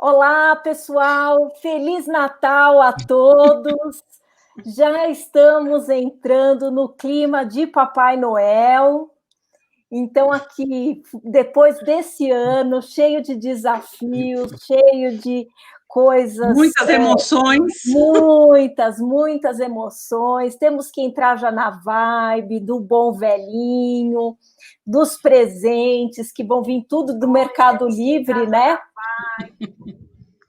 Olá, pessoal! Feliz Natal a todos! Já estamos entrando no clima de Papai Noel. Então, aqui, depois desse ano cheio de desafios, cheio de coisas, muitas emoções. muitas emoções. Temos que entrar já na vibe do bom velhinho, dos presentes, que vão vir tudo do Mercado Livre, né?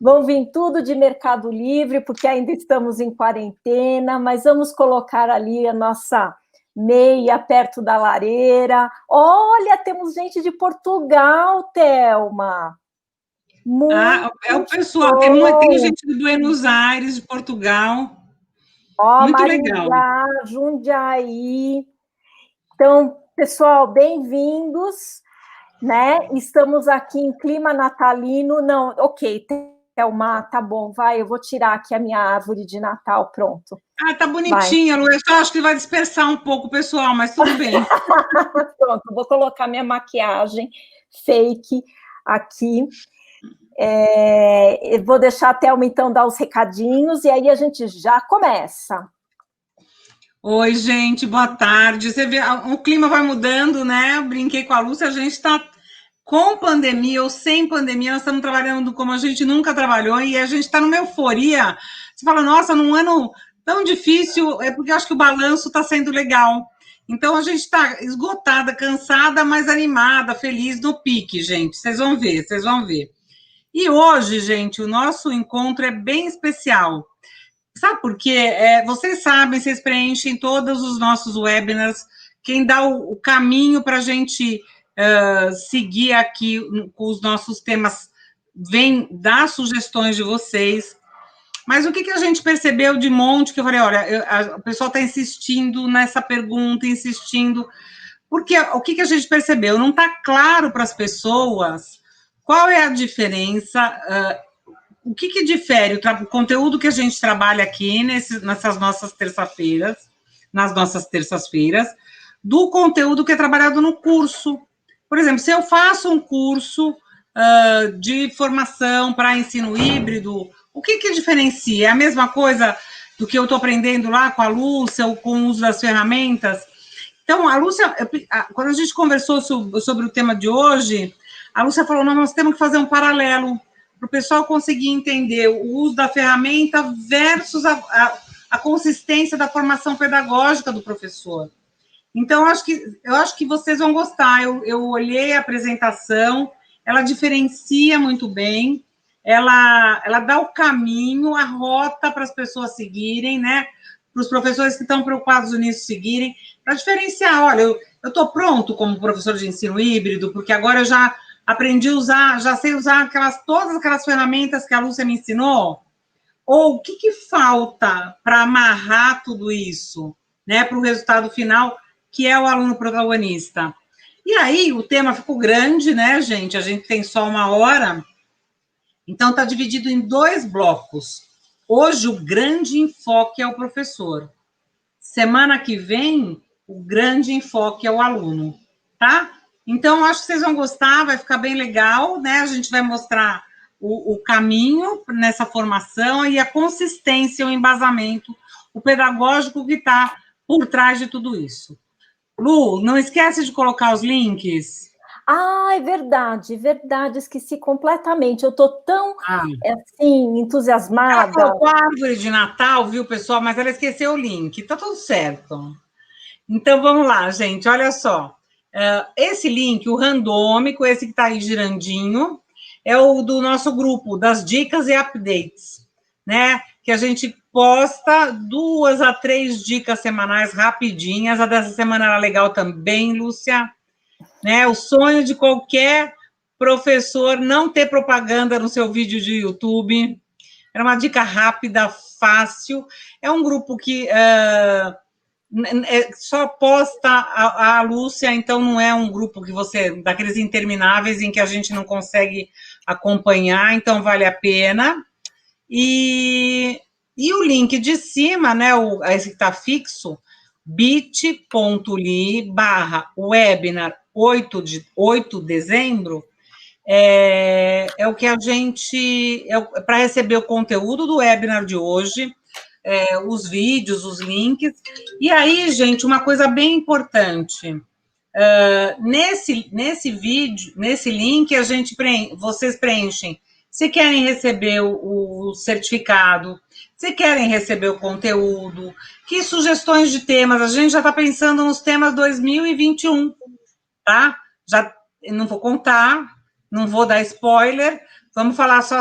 Vão vir tudo de Mercado Livre, porque ainda estamos em quarentena, mas vamos colocar ali a nossa meia perto da lareira. Olha, temos gente de Portugal, Thelma. É o pessoal, tem gente de Buenos Aires, de Portugal. Ó, Muito legal. Maringá, Jundiaí. Então, pessoal, bem-vindos, né? Estamos aqui em clima natalino. Não, ok, Thelma, tá bom, vai, eu vou tirar aqui a minha árvore de Natal, pronto. Tá bonitinha, Lu. Eu só acho que vai dispersar um pouco o pessoal, mas tudo bem. Pronto, vou colocar minha maquiagem fake aqui. Vou deixar a Thelma, então, dar os recadinhos e aí a gente já começa. Oi, gente, boa tarde. Você vê, o clima vai mudando, né? Eu brinquei com a Lúcia, a gente está com pandemia ou sem pandemia, nós estamos trabalhando como a gente nunca trabalhou e a gente está numa euforia. Você fala, nossa, num ano tão difícil, é porque eu acho que o balanço está sendo legal. Então a gente está esgotada, cansada, mas animada, feliz no pique, gente. Vocês vão ver, vocês vão ver. E hoje, gente, o nosso encontro é bem especial. Sabe por quê? Vocês sabem, vocês preenchem todos os nossos webinars, quem dá o caminho para a gente seguir aqui com os nossos temas vem dar sugestões de vocês. Mas o que a gente percebeu de monte, que eu falei, olha, o pessoal está insistindo nessa pergunta, insistindo, porque o que a gente percebeu? Não está claro para as pessoas qual é a diferença, o que difere o conteúdo que a gente trabalha aqui nessas nossas terças-feiras, nas nossas terças-feiras, do conteúdo que é trabalhado no curso. Por exemplo, se eu faço um curso de formação para ensino híbrido, o que diferencia? É a mesma coisa do que eu estou aprendendo lá com a Lúcia, ou com o uso das ferramentas? Então, a Lúcia, quando a gente conversou sobre o tema de hoje, a Lúcia falou, não, nós temos que fazer um paralelo para o pessoal conseguir entender o uso da ferramenta versus a consistência da formação pedagógica do professor. Então, eu acho que vocês vão gostar. Eu olhei a apresentação, ela diferencia muito bem, ela dá o caminho, a rota para as pessoas seguirem, né? Para os professores que estão preocupados nisso seguirem, para diferenciar. Olha, eu estou pronto como professor de ensino híbrido, porque agora eu já aprendi a usar, já sei usar todas aquelas ferramentas que a Lúcia me ensinou. Ou o que falta para amarrar tudo isso, né, para o resultado final, que é o aluno protagonista. E aí o tema ficou grande, né, gente? A gente tem só 1 hora, então está dividido em 2 blocos. Hoje o grande enfoque é o professor. Semana que vem, o grande enfoque é o aluno, tá? Então, acho que vocês vão gostar, vai ficar bem legal, né? A gente vai mostrar o caminho nessa formação e a consistência, o embasamento, o pedagógico que está por trás de tudo isso. Lu, não esquece de colocar os links. É verdade, esqueci completamente. Eu estou tão, assim, entusiasmada. Ela colocou a árvore de Natal, viu, pessoal? Mas ela esqueceu o link. Tá tudo certo. Então, vamos lá, gente, olha só. Esse link, o randômico, esse que está aí girandinho, é o do nosso grupo, das dicas e updates, né? Que a gente posta 2 a 3 dicas semanais rapidinhas. A dessa semana era legal também, Lúcia. Né? O sonho de qualquer professor não ter propaganda no seu vídeo de YouTube. Era uma dica rápida, fácil. É um grupo que só posta a Lúcia, então não é um grupo que você, daqueles intermináveis em que a gente não consegue acompanhar, então vale a pena. E o link de cima, né, esse que está fixo, bit.ly/webinar 8 de dezembro, é o que a gente... para receber o conteúdo do webinar de hoje, os vídeos, os links. E aí, gente, uma coisa bem importante. Nesse vídeo, nesse link, vocês preenchem se querem receber o certificado, se querem receber o conteúdo, que sugestões de temas. A gente já está pensando nos temas 2021, tá? Já não vou contar, não vou dar spoiler. Vamos falar só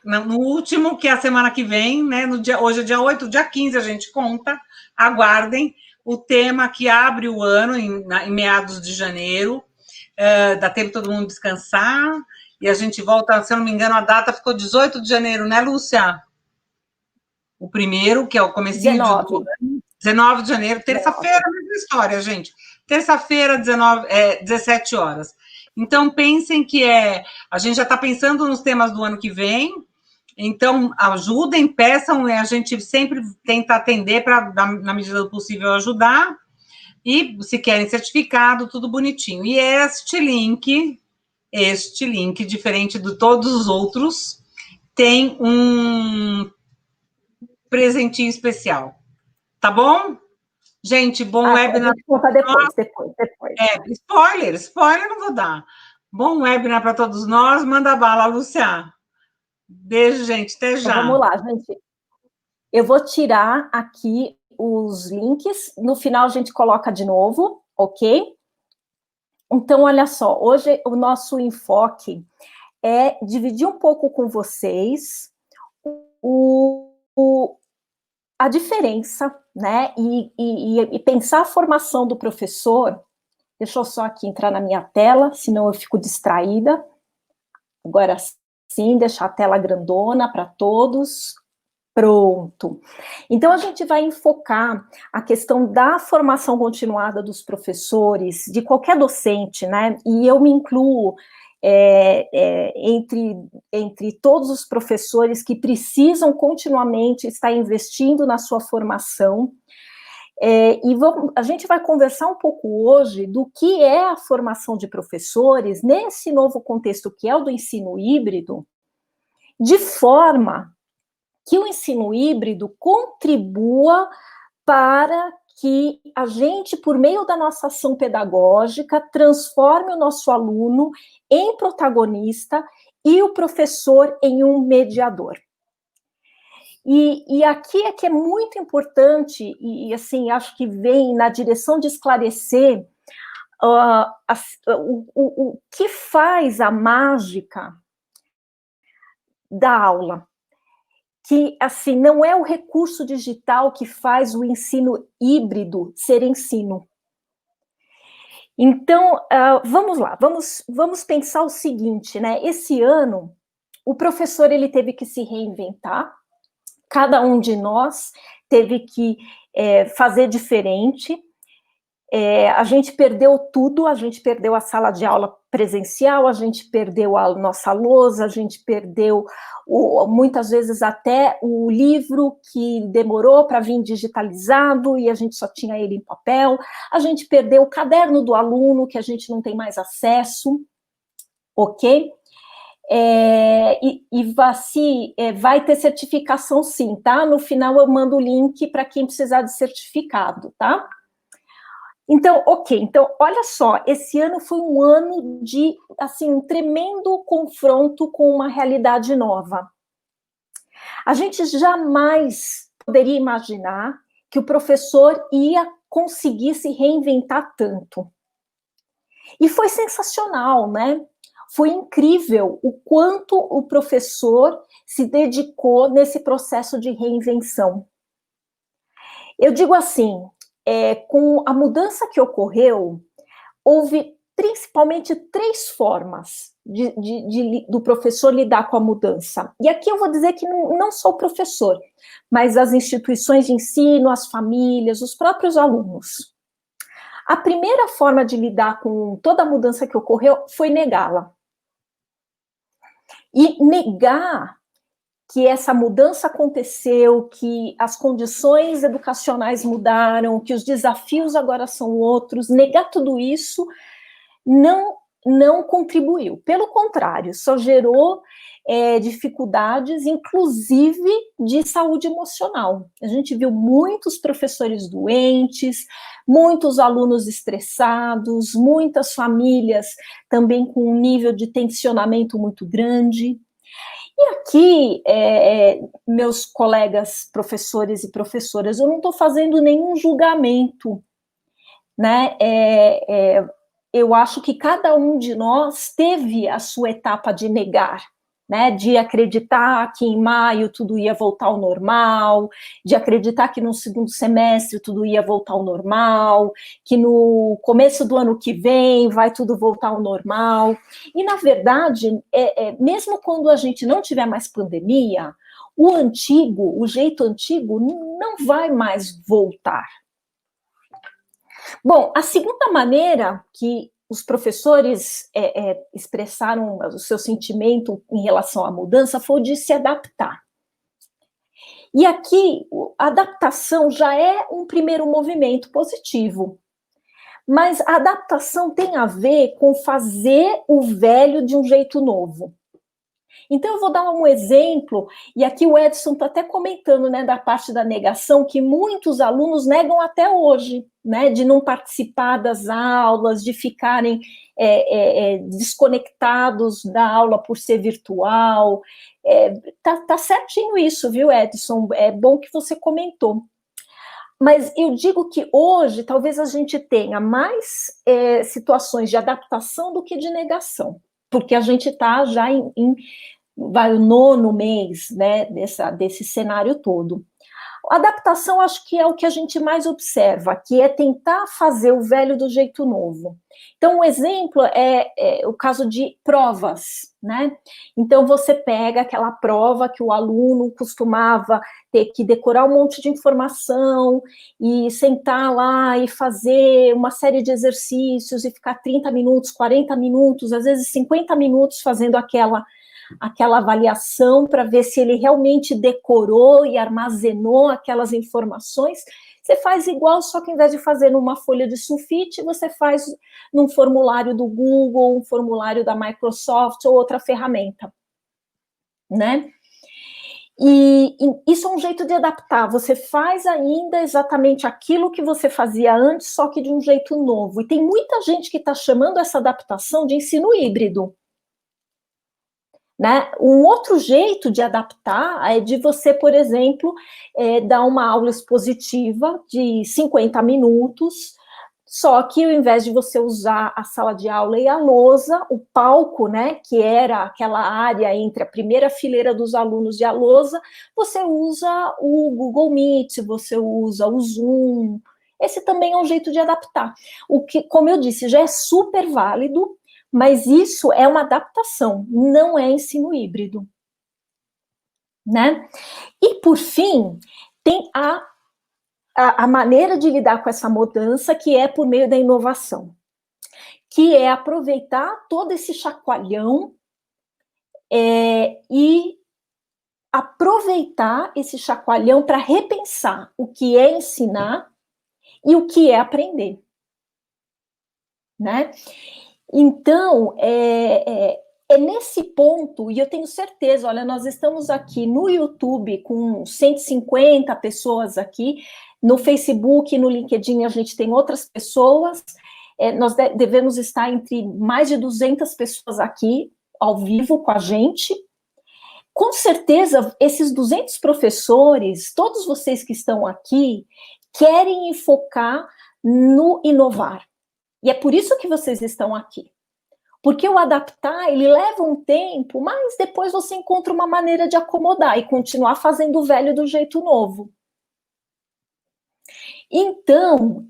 no último, que é a semana que vem, né? Hoje é dia 8, dia 15 a gente conta. Aguardem o tema que abre o ano, em meados de janeiro. Dá tempo todo mundo descansar. E a gente volta, se eu não me engano, a data ficou 18 de janeiro, né, Lúcia? O primeiro, que é o comecinho 19. do ano. 19 de janeiro, terça-feira, mesma história, gente. Terça-feira, 17 horas. Então, pensem que a gente já está pensando nos temas do ano que vem, então ajudem, peçam, a gente sempre tenta atender para, na medida do possível, ajudar, e se querem certificado, tudo bonitinho. E este link, diferente de todos os outros, tem um presentinho especial. Tá bom? Gente, bom webinar. Conta depois. Spoiler não vou dar. Bom webinar para todos nós. Manda bala, Lúcia. Beijo, gente. Até já. Então, vamos lá, gente. Eu vou tirar aqui os links. No final, a gente coloca de novo, ok? Então, olha só. Hoje, o nosso enfoque é dividir um pouco com vocês a diferença, né? E pensar a formação do professor. Deixa eu só aqui entrar na minha tela, senão eu fico distraída. Agora sim, deixar a tela grandona para todos. Pronto. Então, a gente vai enfocar a questão da formação continuada dos professores, de qualquer docente, né? E eu me incluo entre todos os professores que precisam continuamente estar investindo na sua formação. A gente vai conversar um pouco hoje do que é a formação de professores nesse novo contexto que é o do ensino híbrido, de forma que o ensino híbrido contribua para que a gente, por meio da nossa ação pedagógica, transforme o nosso aluno em protagonista e o professor em um mediador. E aqui é que é muito importante, e assim, acho que vem na direção de esclarecer o que faz a mágica da aula. Que, assim, não é o recurso digital que faz o ensino híbrido ser ensino. Então, vamos lá, vamos pensar o seguinte, né? Esse ano, o professor ele teve que se reinventar, cada um de nós teve que fazer diferente. A gente perdeu tudo, a gente perdeu a sala de aula presencial, a gente perdeu a nossa lousa, a gente perdeu muitas vezes até o livro que demorou para vir digitalizado e a gente só tinha ele em papel, a gente perdeu o caderno do aluno que a gente não tem mais acesso, ok? Vai ter certificação sim, tá? No final eu mando o link para quem precisar de certificado, tá? Então, ok, então, olha só, esse ano foi um ano de, assim, um tremendo confronto com uma realidade nova. A gente jamais poderia imaginar que o professor ia conseguir se reinventar tanto. E foi sensacional, né? Foi incrível o quanto o professor se dedicou nesse processo de reinvenção. Eu digo assim, com a mudança que ocorreu, houve principalmente 3 formas do professor lidar com a mudança. E aqui eu vou dizer que não só o professor, mas as instituições de ensino, as famílias, os próprios alunos. A primeira forma de lidar com toda a mudança que ocorreu foi negá-la. E negar que essa mudança aconteceu, que as condições educacionais mudaram, que os desafios agora são outros, negar tudo isso não não contribuiu. Pelo contrário, só gerou dificuldades, inclusive de saúde emocional. A gente viu muitos professores doentes, muitos alunos estressados, muitas famílias também com um nível de tensionamento muito grande. E aqui, meus colegas professores e professoras, eu não estou fazendo nenhum julgamento, né? Eu acho que cada um de nós teve a sua etapa de negar, né, de acreditar que em maio tudo ia voltar ao normal, de acreditar que no segundo semestre tudo ia voltar ao normal, que no começo do ano que vem vai tudo voltar ao normal. E, na verdade, mesmo quando a gente não tiver mais pandemia, o jeito antigo, não vai mais voltar. Bom, a segunda maneira que os professores expressaram o seu sentimento em relação à mudança foi o de se adaptar. E aqui, a adaptação já é um primeiro movimento positivo, mas a adaptação tem a ver com fazer o velho de um jeito novo. Então, eu vou dar um exemplo, e aqui o Edson está até comentando, né, da parte da negação, que muitos alunos negam até hoje, né, de não participar das aulas, de ficarem desconectados da aula por ser virtual. Tá certinho isso, viu, Edson? É bom que você comentou. Mas eu digo que hoje, talvez a gente tenha mais situações de adaptação do que de negação, porque a gente está já vai o 9º mês, né, desse cenário todo. A adaptação, acho que é o que a gente mais observa, que é tentar fazer o velho do jeito novo. Então, um exemplo é o caso de provas, né? Então, você pega aquela prova que o aluno costumava ter que decorar um monte de informação e sentar lá e fazer uma série de exercícios e ficar 30 minutos, 40 minutos, às vezes 50 minutos fazendo aquela avaliação para ver se ele realmente decorou e armazenou aquelas informações. Você faz igual, só que ao invés de fazer numa folha de sulfite, você faz num formulário do Google, um formulário da Microsoft ou outra ferramenta, né? E isso é um jeito de adaptar, você faz ainda exatamente aquilo que você fazia antes, só que de um jeito novo. E tem muita gente que está chamando essa adaptação de ensino híbrido. Né? Um outro jeito de adaptar é de você, por exemplo, dar uma aula expositiva de 50 minutos, só que ao invés de você usar a sala de aula e a lousa, o palco, né, que era aquela área entre a primeira fileira dos alunos e a lousa, você usa o Google Meet, você usa o Zoom. Esse também é um jeito de adaptar. O que, como eu disse, já é super válido, mas isso é uma adaptação, não é ensino híbrido, né? E, por fim, tem a maneira de lidar com essa mudança, que é por meio da inovação, que é aproveitar todo esse chacoalhão e aproveitar esse chacoalhão para repensar o que é ensinar e o que é aprender, né? Então, é nesse ponto, e eu tenho certeza, olha, nós estamos aqui no YouTube com 150 pessoas aqui, no Facebook, no LinkedIn a gente tem outras pessoas, nós devemos estar entre mais de 200 pessoas aqui, ao vivo com a gente. Com certeza, esses 200 professores, todos vocês que estão aqui, querem focar no inovar. E é por isso que vocês estão aqui. Porque o adaptar, ele leva um tempo, mas depois você encontra uma maneira de acomodar e continuar fazendo o velho do jeito novo. Então,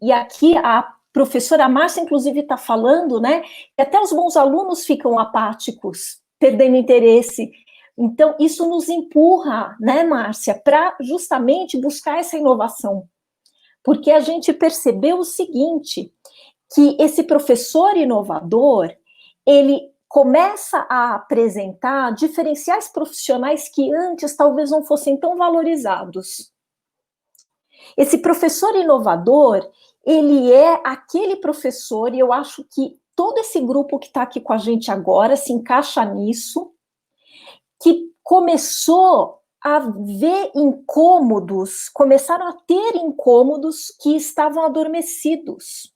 e aqui a professora Márcia, inclusive, está falando, né, que até os bons alunos ficam apáticos, perdendo interesse. Então, isso nos empurra, né, Márcia, para justamente buscar essa inovação. Porque a gente percebeu o seguinte, que esse professor inovador, ele começa a apresentar diferenciais profissionais que antes talvez não fossem tão valorizados. Esse professor inovador, ele é aquele professor, e eu acho que todo esse grupo que está aqui com a gente agora se encaixa nisso, que começou a ver incômodos, começaram a ter incômodos que estavam adormecidos.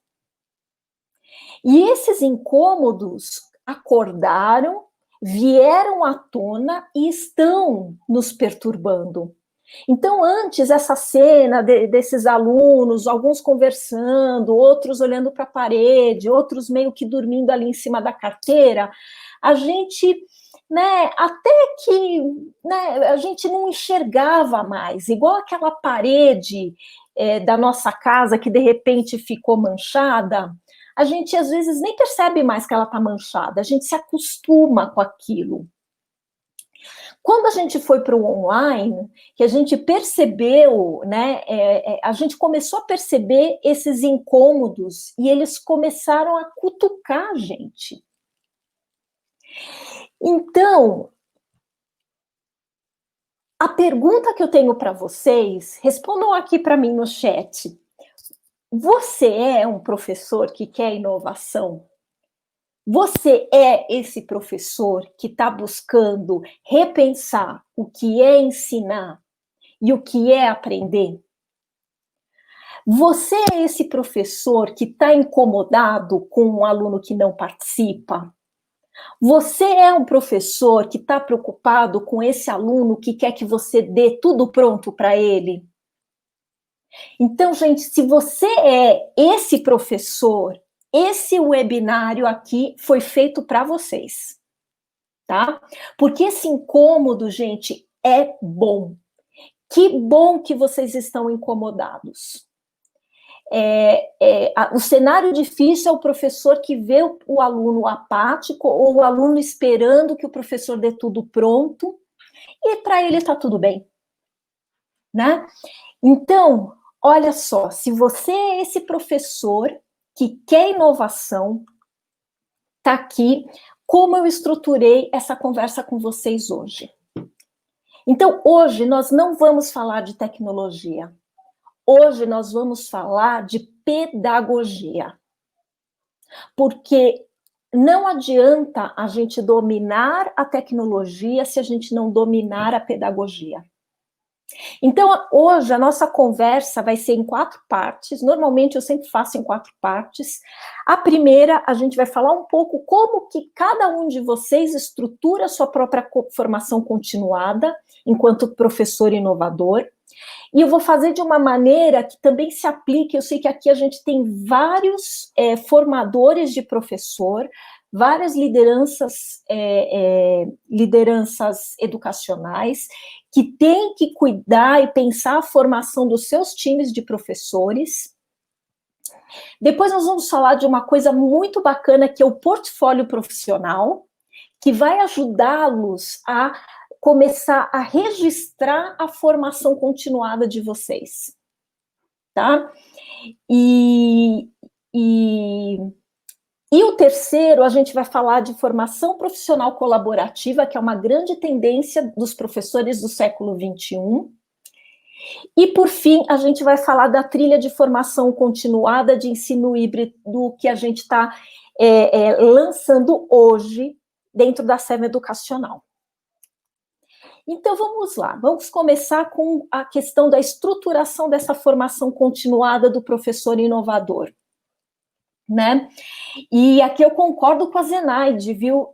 E esses incômodos acordaram, vieram à tona e estão nos perturbando. Então, antes, essa cena desses alunos, alguns conversando, outros olhando para a parede, outros meio que dormindo ali em cima da carteira, a gente, né, até que, né, a gente não enxergava mais, igual aquela parede da nossa casa que de repente ficou manchada, a gente às vezes nem percebe mais que ela está manchada, a gente se acostuma com aquilo. Quando a gente foi para o online, que a gente percebeu, né, a gente começou a perceber esses incômodos e eles começaram a cutucar a gente. Então, a pergunta que eu tenho para vocês, respondam aqui para mim no chat. Você é um professor que quer inovação? Você é esse professor que está buscando repensar o que é ensinar e o que é aprender? Você é esse professor que está incomodado com um aluno que não participa? Você é um professor que está preocupado com esse aluno que quer que você dê tudo pronto para ele? Então, gente, se você é esse professor, esse webinário aqui foi feito para vocês, tá? Porque esse incômodo, gente, é bom. Que bom que vocês estão incomodados. O cenário difícil é o professor que vê o aluno apático ou o aluno esperando que o professor dê tudo pronto e para ele está tudo bem, né? Então, olha só, se você é esse professor que quer inovação, tá aqui como eu estruturei essa conversa com vocês hoje. Então, hoje nós não vamos falar de tecnologia. Hoje nós vamos falar de pedagogia. Porque não adianta a gente dominar a tecnologia se a gente não dominar a pedagogia. Então, hoje a nossa conversa vai ser em 4 partes. Normalmente eu sempre faço em 4 partes. A primeira, a gente vai falar um pouco como que cada um de vocês estrutura a sua própria formação continuada enquanto professor inovador. E eu vou fazer de uma maneira que também se aplique. Eu sei que aqui a gente tem vários formadores de professor, várias lideranças educacionais que têm que cuidar e pensar a formação dos seus times de professores. Depois nós vamos falar de uma coisa muito bacana, que é o portfólio profissional, que vai ajudá-los a começar a registrar a formação continuada de vocês, tá? E o terceiro, a gente vai falar de formação profissional colaborativa, que é uma grande tendência dos professores do século XXI. E, por fim, a gente vai falar da trilha de formação continuada de ensino híbrido que a gente está lançando hoje dentro da SEMA Educacional. Então, vamos lá. Vamos começar com a questão da estruturação dessa formação continuada do professor inovador, né? E aqui eu concordo com a Zenaide, viu?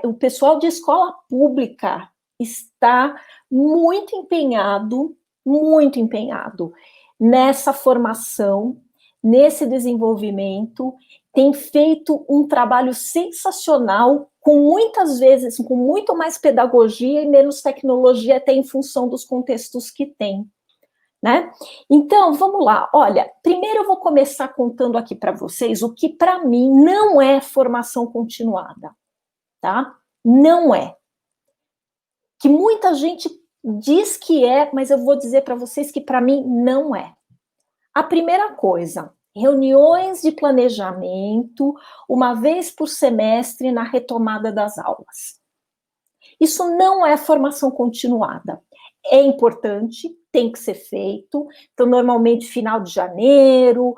O pessoal de escola pública está muito empenhado nessa formação, nesse desenvolvimento, tem feito um trabalho sensacional, com muitas vezes, com muito mais pedagogia e menos tecnologia, até em função dos contextos que tem, né? Então, vamos lá. Olha, primeiro eu vou começar contando aqui para vocês o que para mim não é formação continuada, tá? Não é. Que muita gente diz que é, mas eu vou dizer para vocês que para mim não é. A primeira coisa, reuniões de planejamento, uma vez por semestre na retomada das aulas. Isso não é formação continuada. É importante, tem que ser feito. Então, normalmente, final de janeiro,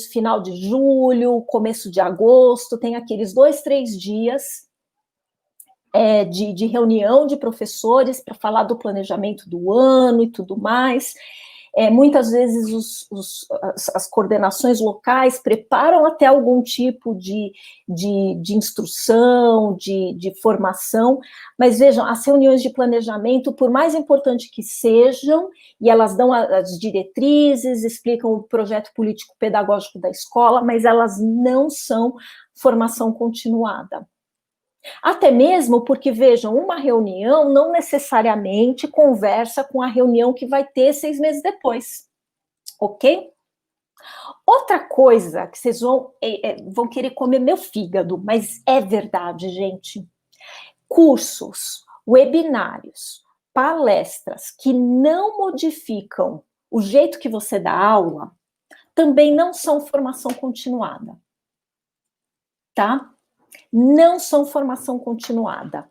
final de julho, começo de agosto, tem aqueles 2, 3 dias de reunião de professores para falar do planejamento do ano e tudo mais. Muitas vezes as coordenações locais preparam até algum tipo de instrução, de formação, mas vejam, as reuniões de planejamento, por mais importante que sejam, e elas dão as diretrizes, explicam o projeto político-pedagógico da escola, mas elas não são formação continuada. Até mesmo porque, vejam, uma reunião não necessariamente conversa com a reunião que vai ter 6 meses depois, ok? Outra coisa que vocês vão querer comer meu fígado, mas é verdade, gente. Cursos, webinários, palestras que não modificam o jeito que você dá aula, também não são formação continuada, tá? Não são formação continuada.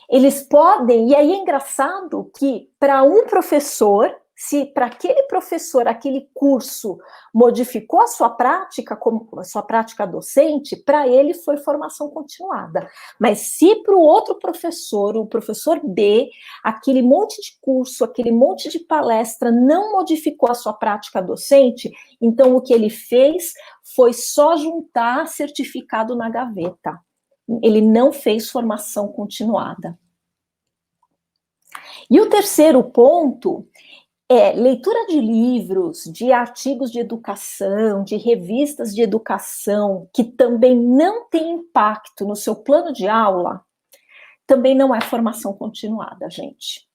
Eles podem, e aí é engraçado que para um professor, se para aquele professor, aquele curso modificou a sua prática docente, para ele foi formação continuada. Mas se para o outro professor, o professor B, aquele monte de curso, aquele monte de palestra não modificou a sua prática docente, então o que ele fez foi só juntar certificado na gaveta. Ele não fez formação continuada. E o terceiro ponto é leitura de livros, de artigos de educação, de revistas de educação, que também não tem impacto no seu plano de aula, também não é formação continuada, gente.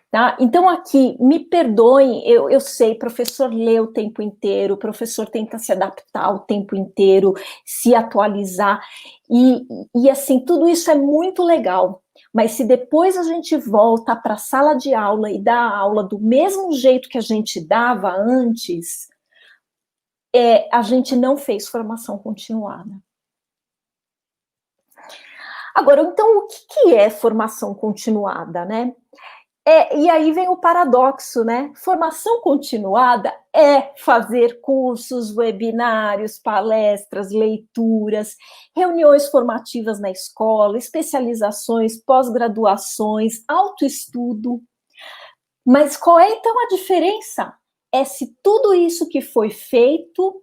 Tá? Então, aqui, me perdoem, eu sei, professor lê o tempo inteiro, professor tenta se adaptar o tempo inteiro, se atualizar, e assim, tudo isso é muito legal, mas se depois a gente volta para a sala de aula e dá a aula do mesmo jeito que a gente dava antes, a gente não fez formação continuada. Agora, então, o que é formação continuada, né? E aí vem o paradoxo, né? Formação continuada é fazer cursos, webinários, palestras, leituras, reuniões formativas na escola, especializações, pós-graduações, autoestudo. Mas qual é então a diferença? É se tudo isso que foi feito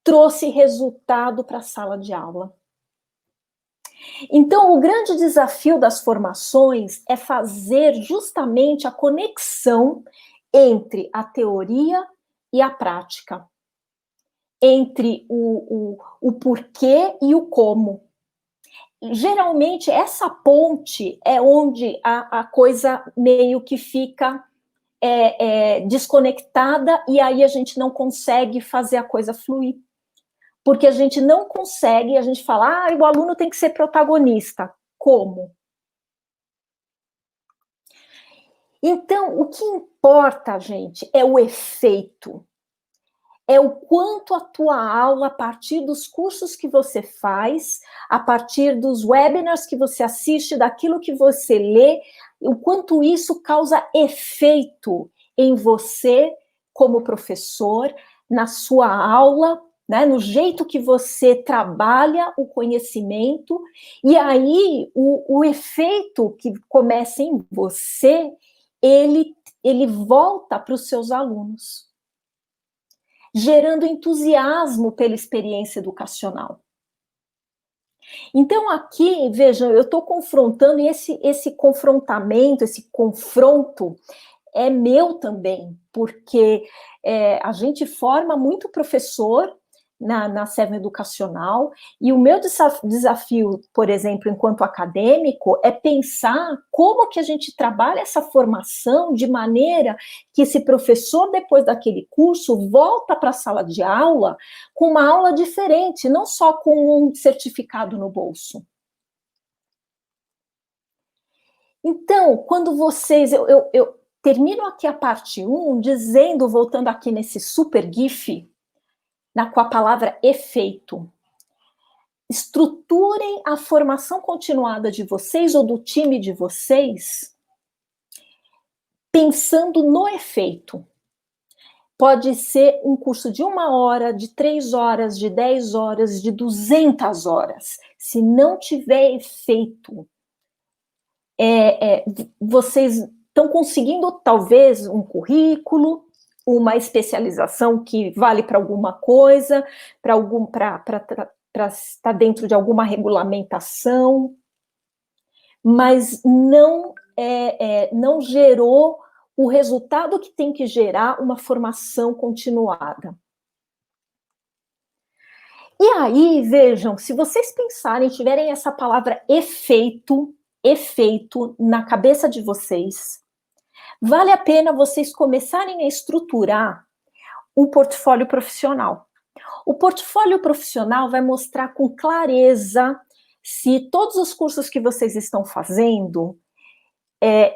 trouxe resultado para a sala de aula. Então, o grande desafio das formações é fazer justamente a conexão entre a teoria e a prática, entre o porquê e o como. Geralmente, essa ponte é onde a coisa meio que fica desconectada e aí a gente não consegue fazer a coisa fluir. Porque a gente não consegue, a gente fala, o aluno tem que ser protagonista. Como? Então, o que importa, gente, é o efeito. É o quanto a tua aula, a partir dos cursos que você faz, a partir dos webinars que você assiste, daquilo que você lê, o quanto isso causa efeito em você como professor, na sua aula, né, no jeito que você trabalha o conhecimento, e aí o efeito que começa em você, ele volta para os seus alunos, gerando entusiasmo pela experiência educacional. Então, aqui, vejam, eu estou confrontando, e esse confrontamento, esse confronto é meu também, porque a gente forma muito professor na Seven Educacional, e o meu desafio, por exemplo, enquanto acadêmico, é pensar como que a gente trabalha essa formação de maneira que esse professor, depois daquele curso, volta para a sala de aula com uma aula diferente, não só com um certificado no bolso. Então, quando vocês... Eu termino aqui a parte 1 dizendo, voltando aqui nesse super GIF, com a palavra efeito. Estruturem a formação continuada de vocês ou do time de vocês pensando no efeito. Pode ser um curso de 1 hora, de 3 horas, de 10 horas, de 200 horas. Se não tiver efeito, vocês estão conseguindo, talvez, um currículo, uma especialização que vale para alguma coisa, para estar dentro de alguma regulamentação, mas não gerou o resultado que tem que gerar uma formação continuada. E aí, vejam, se vocês pensarem, tiverem essa palavra efeito na cabeça de vocês, vale a pena vocês começarem a estruturar um portfólio profissional. O portfólio profissional vai mostrar com clareza se todos os cursos que vocês estão fazendo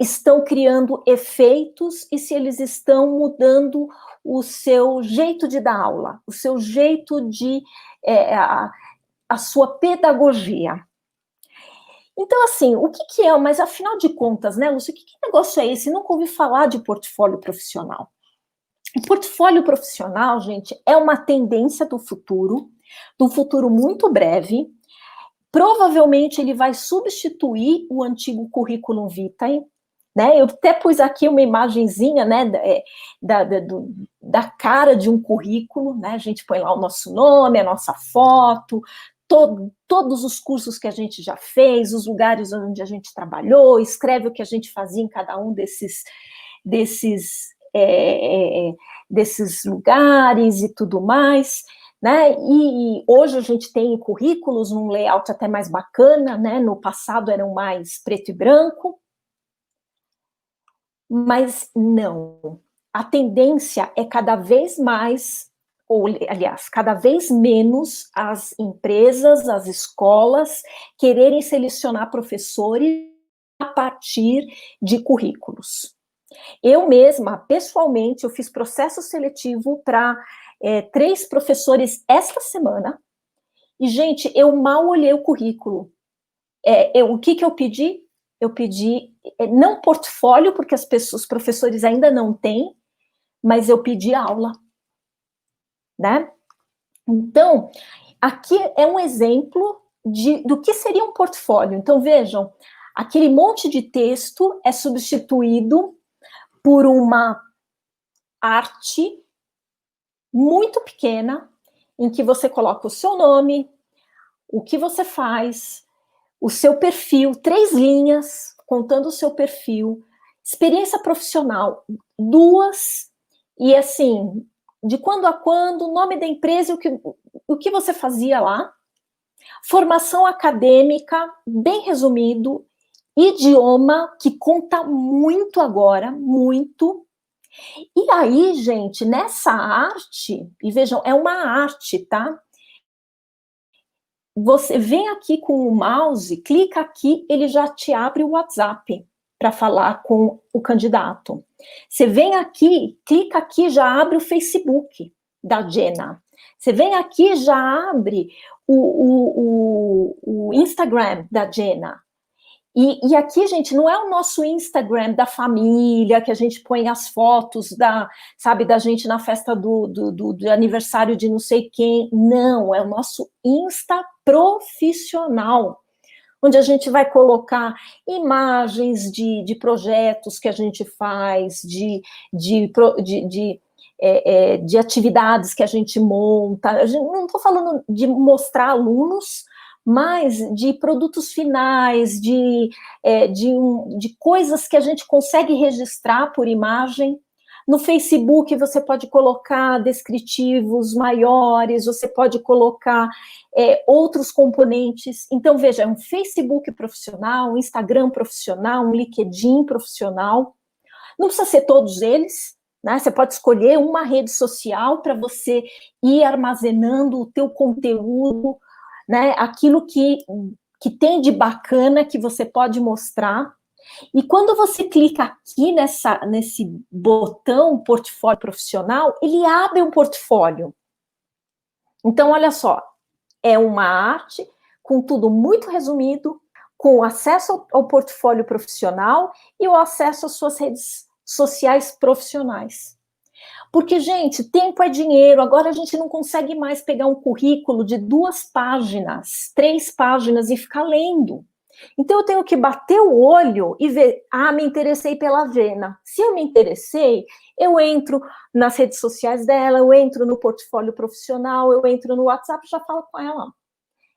estão criando efeitos e se eles estão mudando o seu jeito de dar aula, o seu jeito de... a sua pedagogia. Então, assim, o que é? Mas, afinal de contas, né, Lúcia, que negócio é esse? Nunca ouvi falar de portfólio profissional. O portfólio profissional, gente, é uma tendência do futuro muito breve. Provavelmente ele vai substituir o antigo currículo vitae, né? Eu até pus aqui uma imagenzinha, né, da cara de um currículo, né? A gente põe lá o nosso nome, a nossa foto, todos os cursos que a gente já fez, os lugares onde a gente trabalhou, escreve o que a gente fazia em cada um desses lugares e tudo mais, né? E hoje a gente tem currículos num layout até mais bacana, né? No passado eram mais preto e branco, mas não. A tendência é cada vez mais, ou aliás, cada vez menos as empresas, as escolas quererem selecionar professores a partir de currículos. Eu mesma, pessoalmente, eu fiz processo seletivo para 3 professores esta semana, e, gente, eu mal olhei o currículo. O que eu pedi? Eu pedi, não portfólio, porque os professores ainda não têm, mas eu pedi aula, né? Então, aqui é um exemplo do que seria um portfólio. Então, vejam, aquele monte de texto é substituído por uma arte muito pequena, em que você coloca o seu nome, o que você faz, o seu perfil, 3 linhas, contando o seu perfil, experiência profissional, 2, e assim, de quando a quando, nome da empresa, o que você fazia lá, formação acadêmica, bem resumido, idioma, que conta muito agora, muito. E aí, gente, nessa arte, e vejam, é uma arte, tá? Você vem aqui com o mouse, clica aqui, ele já te abre o WhatsApp para falar com o candidato. Você vem aqui, clica aqui, já abre o Facebook da Jenna. Você vem aqui, já abre o Instagram da Jenna. E aqui, gente, não é o nosso Instagram da família, que a gente põe as fotos da gente na festa do aniversário de não sei quem. Não, é o nosso Insta profissional, onde a gente vai colocar imagens de projetos que a gente faz, de atividades que a gente monta. Não estou falando de mostrar alunos, mas de produtos finais, de coisas que a gente consegue registrar por imagem. No Facebook você pode colocar descritivos maiores, você pode colocar outros componentes. Então, veja, é um Facebook profissional, um Instagram profissional, um LinkedIn profissional. Não precisa ser todos eles, né? Você pode escolher uma rede social para você ir armazenando o teu conteúdo, né, aquilo que tem de bacana que você pode mostrar. E quando você clica aqui nesse botão portfólio profissional, ele abre um portfólio. Então, olha só, é uma arte com tudo muito resumido, com acesso ao portfólio profissional e o acesso às suas redes sociais profissionais. Porque, gente, tempo é dinheiro. Agora a gente não consegue mais pegar um currículo de 2 páginas, 3 páginas e ficar lendo. Então eu tenho que bater o olho e ver, me interessei pela Vena. Se eu me interessei, eu entro nas redes sociais dela, eu entro no portfólio profissional, eu entro no WhatsApp e já falo com ela.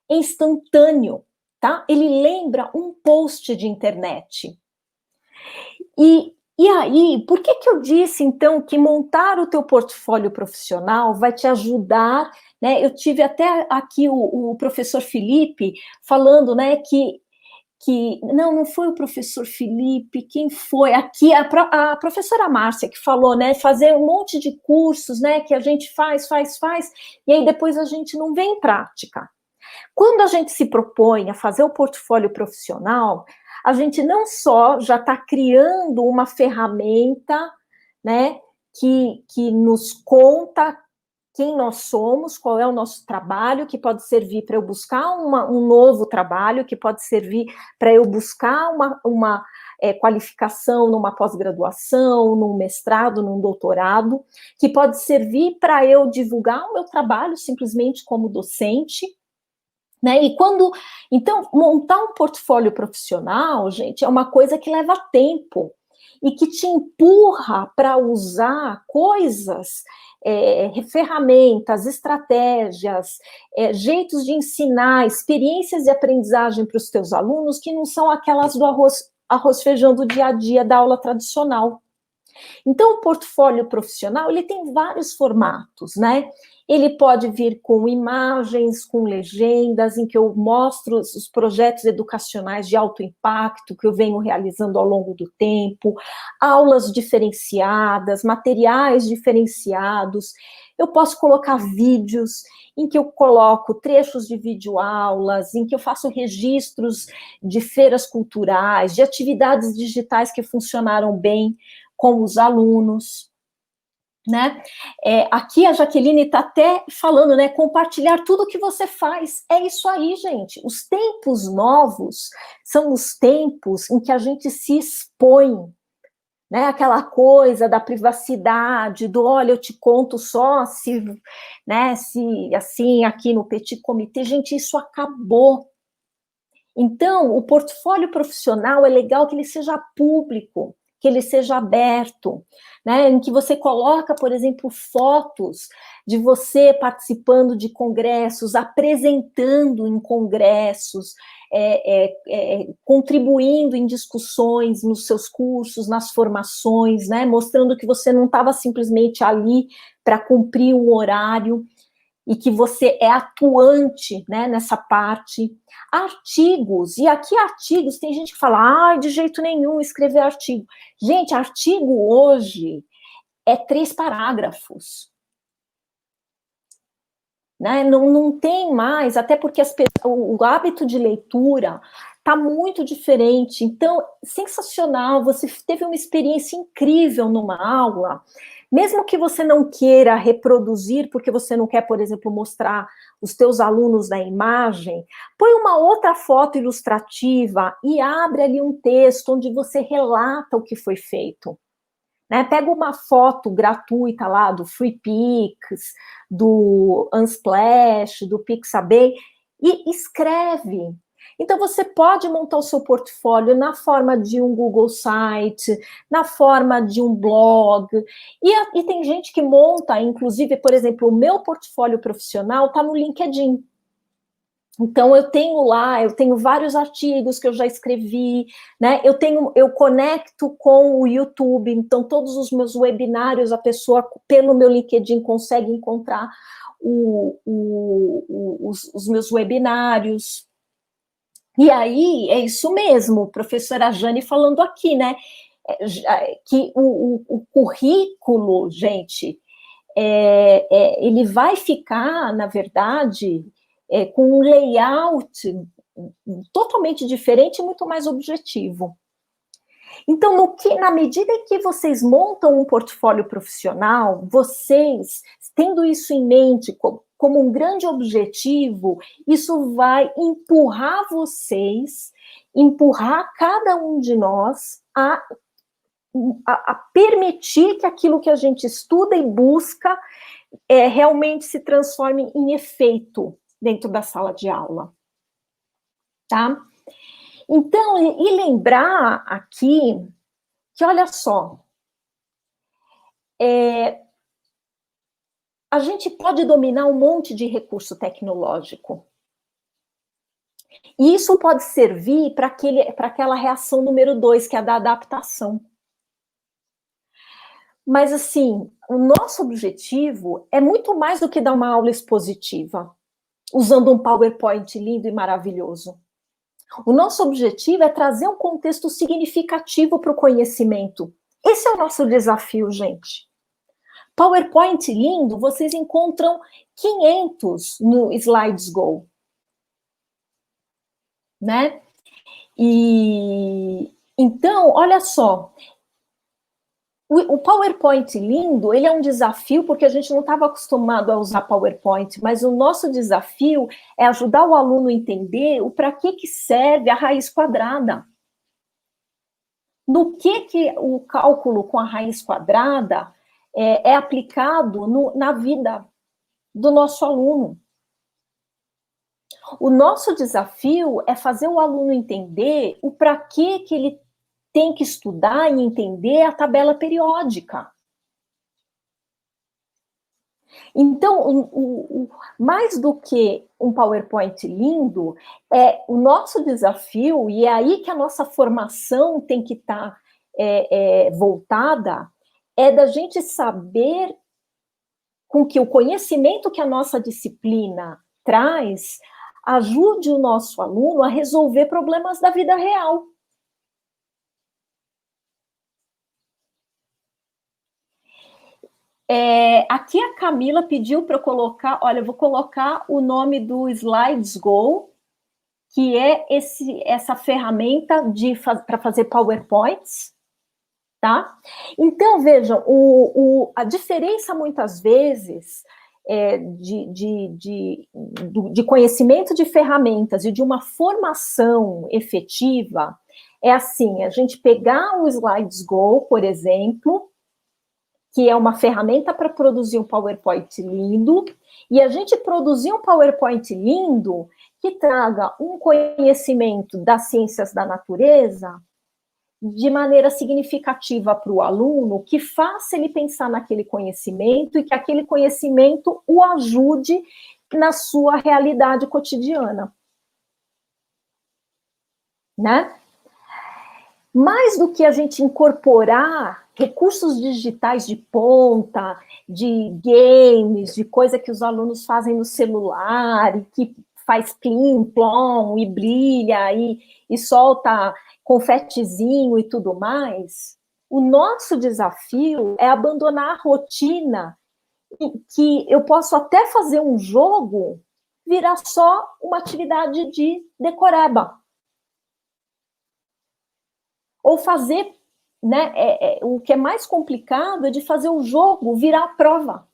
É instantâneo, tá? Ele lembra um post de internet. E aí, por que eu disse, então, que montar o teu portfólio profissional vai te ajudar, né? Eu tive até aqui o professor Felipe falando, né, que não foi o professor Felipe, quem foi? Aqui a professora Márcia que falou, né, fazer um monte de cursos, né, que a gente faz, e aí depois a gente não vê em prática. Quando a gente se propõe a fazer o portfólio profissional, a gente não só já está criando uma ferramenta, né, que nos conta quem nós somos, qual é o nosso trabalho, que pode servir para eu buscar um novo trabalho, que pode servir para eu buscar uma qualificação numa pós-graduação, num mestrado, num doutorado, que pode servir para eu divulgar o meu trabalho simplesmente como docente, né? Então, montar um portfólio profissional, gente, é uma coisa que leva tempo e que te empurra para usar coisas, ferramentas, estratégias, jeitos de ensinar, experiências de aprendizagem para os teus alunos que não são aquelas do arroz feijão do dia a dia da aula tradicional. Então, o portfólio profissional, ele tem vários formatos, né? Ele pode vir com imagens, com legendas, em que eu mostro os projetos educacionais de alto impacto que eu venho realizando ao longo do tempo, aulas diferenciadas, materiais diferenciados. Eu posso colocar vídeos em que eu coloco trechos de videoaulas, em que eu faço registros de feiras culturais, de atividades digitais que funcionaram bem com os alunos, né? Aqui a Jaqueline está até falando, né? Compartilhar tudo que você faz. É isso aí, gente. Os tempos novos são os tempos em que a gente se expõe, né? Aquela coisa da privacidade, do olha, eu te conto só se, né? Se assim, aqui no Petit Comité, gente, isso acabou. Então, o portfólio profissional é legal que ele seja público, que ele seja aberto, né, em que você coloca, por exemplo, fotos de você participando de congressos, apresentando em congressos, contribuindo em discussões nos seus cursos, nas formações, né, mostrando que você não estava simplesmente ali para cumprir um horário, e que você é atuante, né, nessa parte. Artigos, e aqui artigos, tem gente que fala, de jeito nenhum escrever artigo. Gente, artigo hoje é 3 parágrafos. Né? Não tem mais, até porque o hábito de leitura está muito diferente. Então, sensacional, você teve uma experiência incrível numa aula, mesmo que você não queira reproduzir, porque você não quer, por exemplo, mostrar os teus alunos na imagem, põe uma outra foto ilustrativa e abre ali um texto onde você relata o que foi feito. Né? Pega uma foto gratuita lá do FreePix, do Unsplash, do Pixabay e escreve. Então, você pode montar o seu portfólio na forma de um Google Site, na forma de um blog. E tem gente que monta, inclusive, por exemplo, o meu portfólio profissional está no LinkedIn. Então, eu tenho vários artigos que eu já escrevi, né? Eu conecto com o YouTube, então todos os meus webinários, a pessoa, pelo meu LinkedIn, consegue encontrar os meus webinários. E aí, é isso mesmo, professora Jane falando aqui, né? Que o currículo, gente, ele vai ficar, na verdade, com um layout totalmente diferente e muito mais objetivo. Então, na medida em que vocês montam um portfólio profissional, vocês, tendo isso em mente como um grande objetivo, isso vai empurrar vocês, empurrar cada um de nós a a permitir que aquilo que a gente estuda e busca realmente se transforme em efeito dentro da sala de aula. Tá? Então, e lembrar aqui que, olha só, a gente pode dominar um monte de recurso tecnológico. E isso pode servir para aquela reação número 2, que é a da adaptação. Mas, assim, o nosso objetivo é muito mais do que dar uma aula expositiva, usando um PowerPoint lindo e maravilhoso. O nosso objetivo é trazer um contexto significativo para o conhecimento. Esse é o nosso desafio, gente. PowerPoint lindo, vocês encontram 500 no Slides Go. Né? E então, olha só, o PowerPoint lindo, ele é um desafio porque a gente não estava acostumado a usar PowerPoint, mas o nosso desafio é ajudar o aluno a entender o para que serve a raiz quadrada. No que o cálculo com a raiz quadrada é aplicado na vida do nosso aluno. O nosso desafio é fazer o aluno entender o para que ele tem que estudar e entender a tabela periódica. Então, mais do que um PowerPoint lindo, o nosso desafio, e é aí que a nossa formação tem que estar voltada, é da gente saber com que o conhecimento que a nossa disciplina traz ajude o nosso aluno a resolver problemas da vida real. Aqui a Camila pediu para eu colocar, olha, eu vou colocar o nome do Slides Go, que é essa ferramenta para fazer PowerPoints, tá? Então, vejam, a diferença muitas vezes de conhecimento de ferramentas e de uma formação efetiva é assim, a gente pegar o Slides Go, por exemplo, que é uma ferramenta para produzir um PowerPoint lindo, e a gente produzir um PowerPoint lindo que traga um conhecimento das ciências da natureza de maneira significativa para o aluno, que faça ele pensar naquele conhecimento e que aquele conhecimento o ajude na sua realidade cotidiana. Né? Mais do que a gente incorporar recursos digitais de ponta, de games, de coisa que os alunos fazem no celular, e que faz plim, plom, e brilha, e solta confetezinho e tudo mais, o nosso desafio é abandonar a rotina, que eu posso até fazer um jogo virar só uma atividade de decoreba. Ou fazer, né, o que é mais complicado é de fazer o jogo virar prova.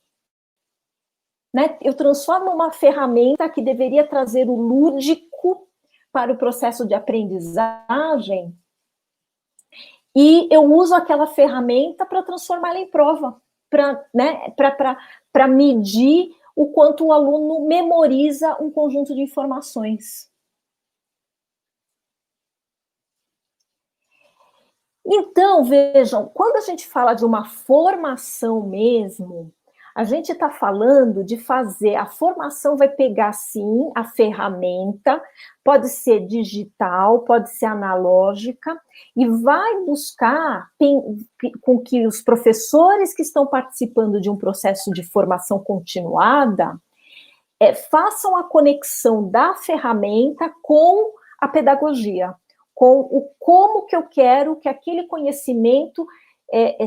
Né? Eu transformo uma ferramenta que deveria trazer o lúdico para o processo de aprendizagem e eu uso aquela ferramenta para transformá-la em prova, para medir o quanto o aluno memoriza um conjunto de informações. Então, vejam, quando a gente fala de uma formação mesmo, a gente está falando de fazer, a formação vai pegar, sim, a ferramenta, pode ser digital, pode ser analógica, e vai buscar com que os professores que estão participando de um processo de formação continuada façam a conexão da ferramenta com a pedagogia, com o como que eu quero que aquele conhecimento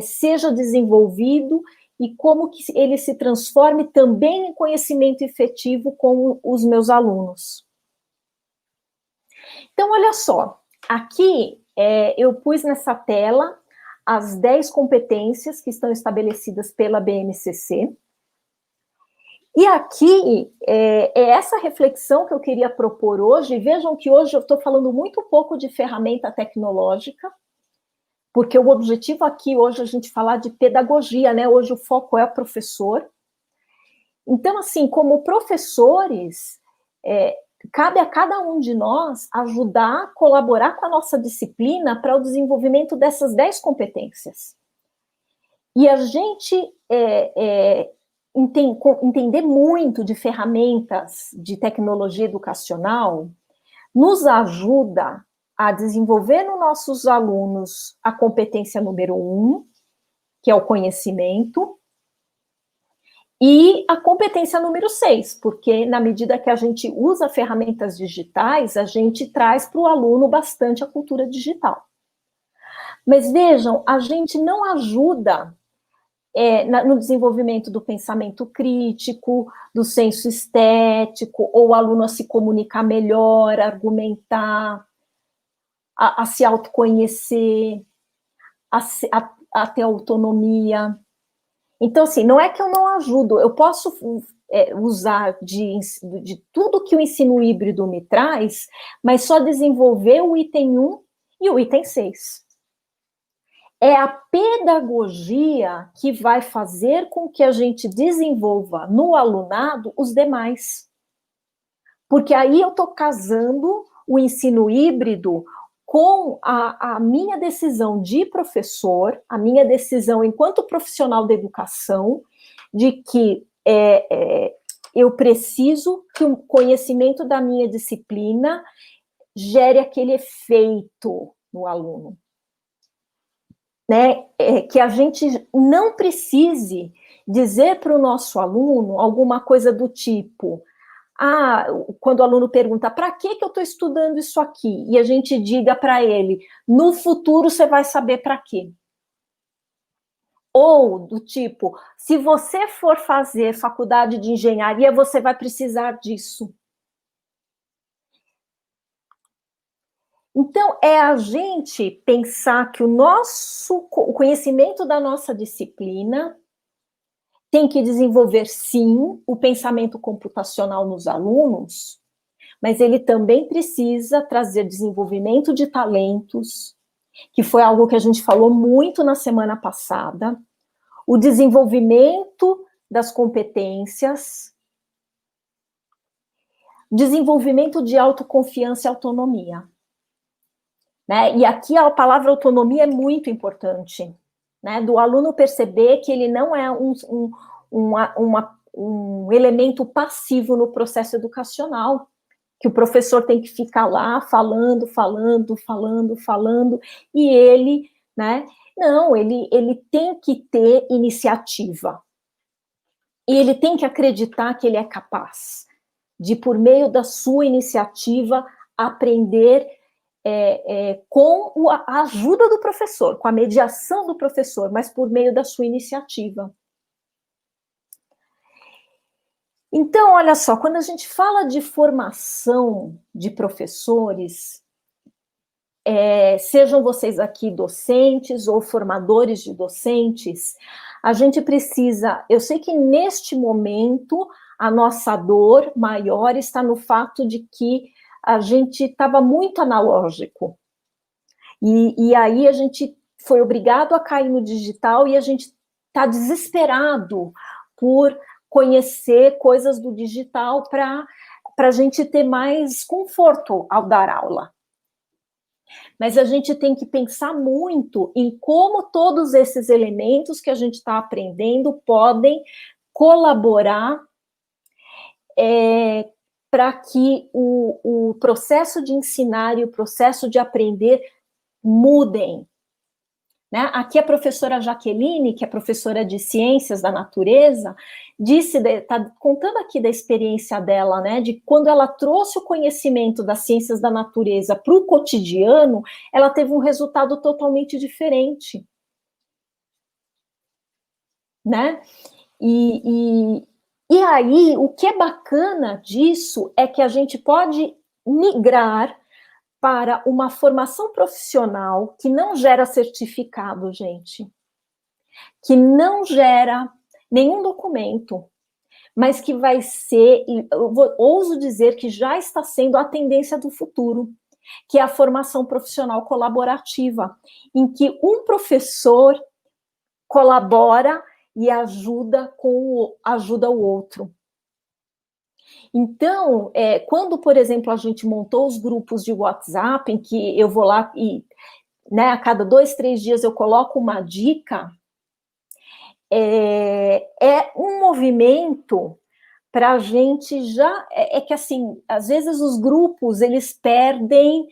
seja desenvolvido e como que ele se transforme também em conhecimento efetivo com os meus alunos. Então, olha só, aqui eu pus nessa tela as 10 competências que estão estabelecidas pela BNCC, e aqui é essa reflexão que eu queria propor hoje. Vejam que hoje eu estou falando muito pouco de ferramenta tecnológica, porque o objetivo aqui hoje é a gente falar de pedagogia, né? Hoje o foco é o professor. Então, assim, como professores, cabe a cada um de nós ajudar, colaborar com a nossa disciplina para o desenvolvimento dessas 10 competências. E a gente entender muito de ferramentas de tecnologia educacional nos ajuda a desenvolver nos nossos alunos a competência número 1, que é o conhecimento, e a competência número 6, porque na medida que a gente usa ferramentas digitais, a gente traz para o aluno bastante a cultura digital. Mas vejam, a gente não ajuda no desenvolvimento do pensamento crítico, do senso estético, ou o aluno a se comunicar melhor, a argumentar, a se autoconhecer, a ter autonomia. Então, assim, não é que eu não ajudo, eu posso usar de tudo que o ensino híbrido me traz, mas só desenvolver o item 1 e o item 6. É a pedagogia que vai fazer com que a gente desenvolva no alunado os demais. Porque aí eu estou casando o ensino híbrido com a minha decisão de professor, a minha decisão enquanto profissional da educação, de que eu preciso que o conhecimento da minha disciplina gere aquele efeito no aluno. Né? Que a gente não precise dizer para o nosso aluno alguma coisa do tipo... quando o aluno pergunta, para que eu estou estudando isso aqui? E a gente diga para ele, no futuro você vai saber para quê. Ou do tipo, se você for fazer faculdade de engenharia, você vai precisar disso. Então, é a gente pensar que o conhecimento da nossa disciplina tem que desenvolver, sim, o pensamento computacional nos alunos, mas ele também precisa trazer desenvolvimento de talentos, que foi algo que a gente falou muito na semana passada, o desenvolvimento das competências, desenvolvimento de autoconfiança e autonomia. Né? E aqui a palavra autonomia é muito importante, né? Do aluno perceber que ele não é um elemento passivo no processo educacional, que o professor tem que ficar lá falando, e ele, né? Não, ele tem que ter iniciativa. E ele tem que acreditar que ele é capaz de, por meio da sua iniciativa, aprender com a ajuda do professor, com a mediação do professor, mas por meio da sua iniciativa. Então, olha só, quando a gente fala de formação de professores, sejam vocês aqui docentes ou formadores de docentes, a gente precisa, eu sei que neste momento a nossa dor maior está no fato de que a gente estava muito analógico, e aí a gente foi obrigado a cair no digital e a gente está desesperado por conhecer coisas do digital para a gente ter mais conforto ao dar aula. Mas a gente tem que pensar muito em como todos esses elementos que a gente está aprendendo podem colaborar para que o processo de ensinar e o processo de aprender mudem. Né? Aqui a professora Jaqueline, que é professora de Ciências da Natureza, está contando aqui da experiência dela, né, de quando ela trouxe o conhecimento das ciências da natureza para o cotidiano, ela teve um resultado totalmente diferente. Né? E aí, o que é bacana disso é que a gente pode migrar para uma formação profissional que não gera certificado, gente, que não gera nenhum documento, mas que vai ser, ouso dizer que já está sendo a tendência do futuro, que é a formação profissional colaborativa, em que um professor colabora e ajuda o outro. Então, quando, por exemplo, a gente montou os grupos de WhatsApp, em que eu vou lá e, né, a cada 2, 3 dias eu coloco uma dica, é um movimento para a gente já... que, assim, às vezes os grupos, eles perdem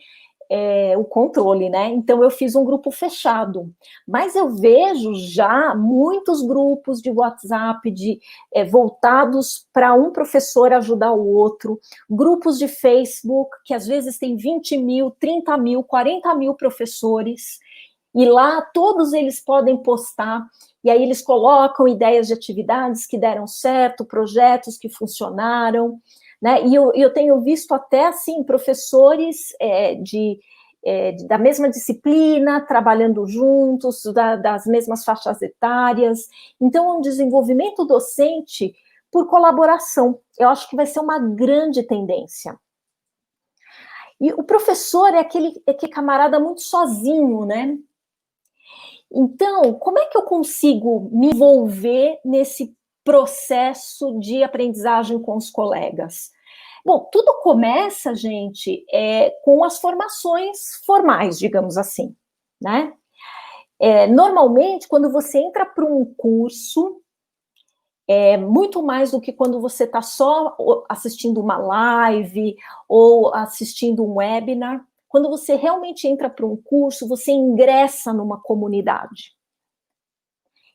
o controle, né? Então, eu fiz um grupo fechado, mas eu vejo já muitos grupos de WhatsApp voltados para um professor ajudar o outro, grupos de Facebook, que às vezes tem 20 mil, 30 mil, 40 mil professores, e lá todos eles podem postar, e aí eles colocam ideias de atividades que deram certo, projetos que funcionaram, né? E eu tenho visto até, assim, professores da mesma disciplina, trabalhando juntos, das mesmas faixas etárias. Então, é um desenvolvimento docente por colaboração. Eu acho que vai ser uma grande tendência. E o professor é aquele camarada muito sozinho, né? Então, como é que eu consigo me envolver nesse processo de aprendizagem com os colegas? Bom, tudo começa, gente, com as formações formais, digamos assim, né? Normalmente, quando você entra para um curso, muito mais do que quando você está só assistindo uma live ou assistindo um webinar, quando você realmente entra para um curso, você ingressa numa comunidade.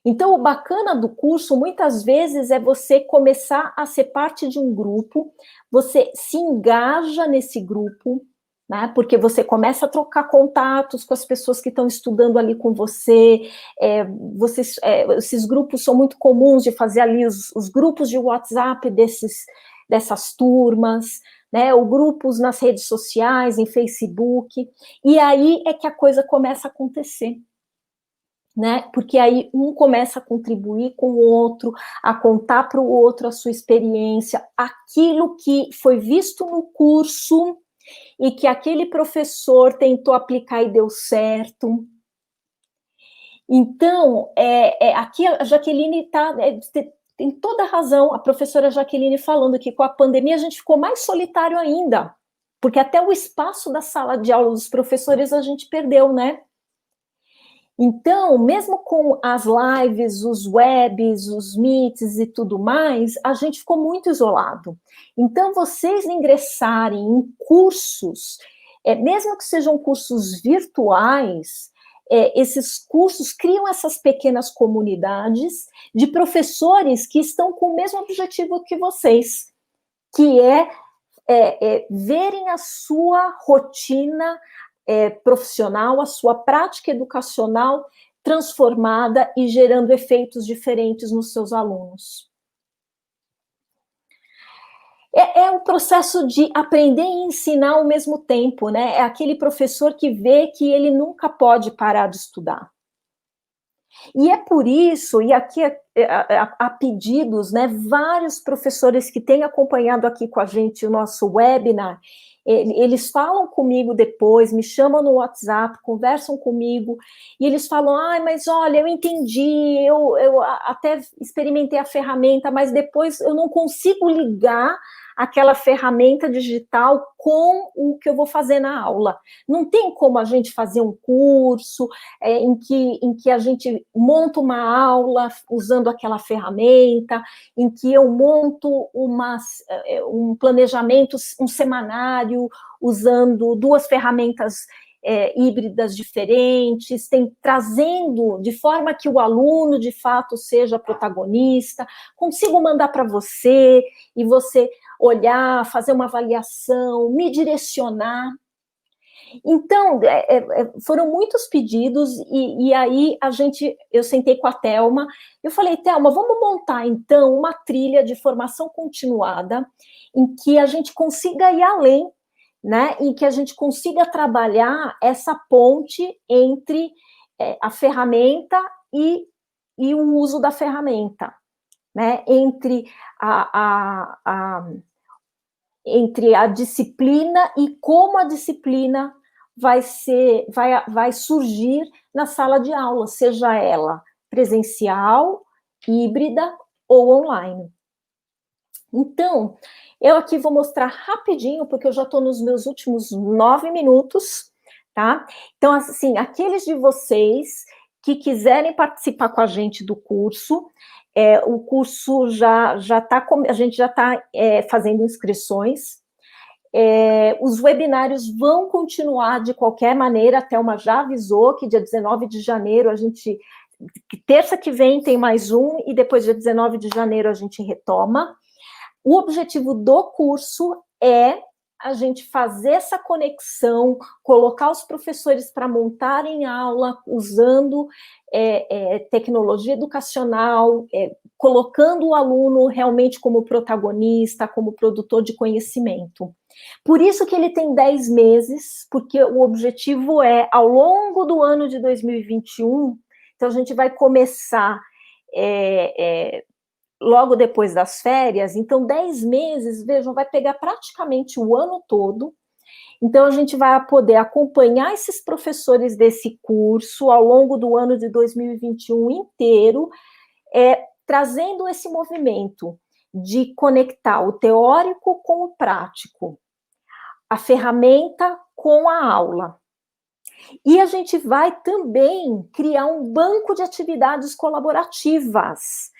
Então, o bacana do curso, muitas vezes, é você começar a ser parte de um grupo, você se engaja nesse grupo, né? Porque você começa a trocar contatos com as pessoas que estão estudando ali com você, esses grupos são muito comuns de fazer ali os grupos de WhatsApp dessas turmas, né? Ou grupos nas redes sociais, em Facebook, e aí é que a coisa começa a acontecer. Né? Porque aí um começa a contribuir com o outro, a contar para o outro a sua experiência, aquilo que foi visto no curso e que aquele professor tentou aplicar e deu certo. Então, aqui a Jaqueline tem toda a razão, a professora Jaqueline falando que com a pandemia a gente ficou mais solitário ainda, porque até o espaço da sala de aula dos professores a gente perdeu, né? Então, mesmo com as lives, os webs, os meets e tudo mais, a gente ficou muito isolado. Então, vocês ingressarem em cursos, mesmo que sejam cursos virtuais, esses cursos criam essas pequenas comunidades de professores que estão com o mesmo objetivo que vocês, que verem a sua rotina profissional, a sua prática educacional transformada e gerando efeitos diferentes nos seus alunos. É um processo de aprender e ensinar ao mesmo tempo, né? É aquele professor que vê que ele nunca pode parar de estudar. E é por isso, e aqui há pedidos, né? Vários professores que têm acompanhado aqui com a gente o nosso webinar, eles falam comigo depois, me chamam no WhatsApp, conversam comigo, e eles falam, mas olha, eu entendi, eu até experimentei a ferramenta, mas depois eu não consigo ligar aquela ferramenta digital com o que eu vou fazer na aula. Não tem como a gente fazer um curso em que a gente monta uma aula usando aquela ferramenta, em que eu monto um planejamento, um semanário, usando 2 ferramentas híbridas diferentes, trazendo de forma que o aluno, de fato, seja protagonista, consigo mandar para você, e você olhar, fazer uma avaliação, me direcionar. Então, foram muitos pedidos, e aí eu sentei com a Thelma, eu falei, Thelma, vamos montar, então, uma trilha de formação continuada, em que a gente consiga ir além, né, em que a gente consiga trabalhar essa ponte entre a ferramenta e o uso da ferramenta, né, entre entre a disciplina e como a disciplina vai surgir na sala de aula, seja ela presencial, híbrida ou online. Então, eu aqui vou mostrar rapidinho, porque eu já estou nos meus últimos 9 minutos, tá? Então, assim, aqueles de vocês que quiserem participar com a gente do curso, o curso já está, a gente já está fazendo inscrições. Os webinários vão continuar de qualquer maneira, a Thelma já avisou que dia 19 de janeiro terça que vem tem mais um, e depois dia 19 de janeiro a gente retoma. O objetivo do curso é a gente fazer essa conexão, colocar os professores para montarem aula usando tecnologia educacional, colocando o aluno realmente como protagonista, como produtor de conhecimento. Por isso que ele tem 10 meses, porque o objetivo é, ao longo do ano de 2021, então a gente vai começar logo depois das férias, então 10 meses, vejam, vai pegar praticamente o ano todo. Então a gente vai poder acompanhar esses professores desse curso ao longo do ano de 2021 inteiro, trazendo esse movimento de conectar o teórico com o prático, a ferramenta com a aula. E a gente vai também criar um banco de atividades colaborativas.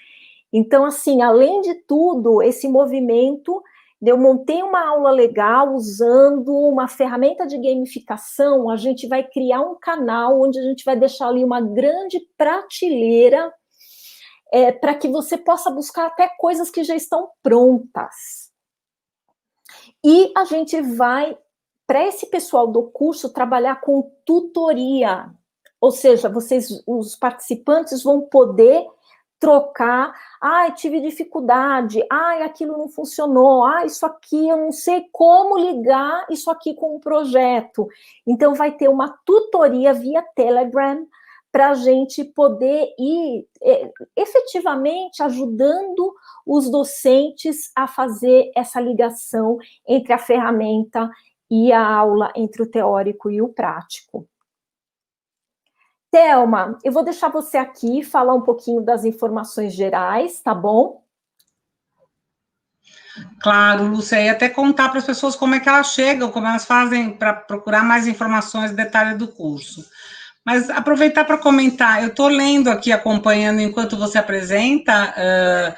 Então, assim, além de tudo, esse movimento, eu montei uma aula legal usando uma ferramenta de gamificação, a gente vai criar um canal onde a gente vai deixar ali uma grande prateleira para que você possa buscar até coisas que já estão prontas. E a gente vai, para esse pessoal do curso, trabalhar com tutoria, ou seja, os participantes vão poder trocar, tive dificuldade, aquilo não funcionou, isso aqui eu não sei como ligar isso aqui com um projeto. Então vai ter uma tutoria via Telegram para a gente poder ir efetivamente ajudando os docentes a fazer essa ligação entre a ferramenta e a aula, entre o teórico e o prático. Thelma, eu vou deixar você aqui falar um pouquinho das informações gerais, tá bom? Claro, Lúcia, e até contar para as pessoas como é que elas chegam, como elas fazem para procurar mais informações, detalhes do curso. Mas aproveitar para comentar, eu estou lendo aqui, acompanhando enquanto você apresenta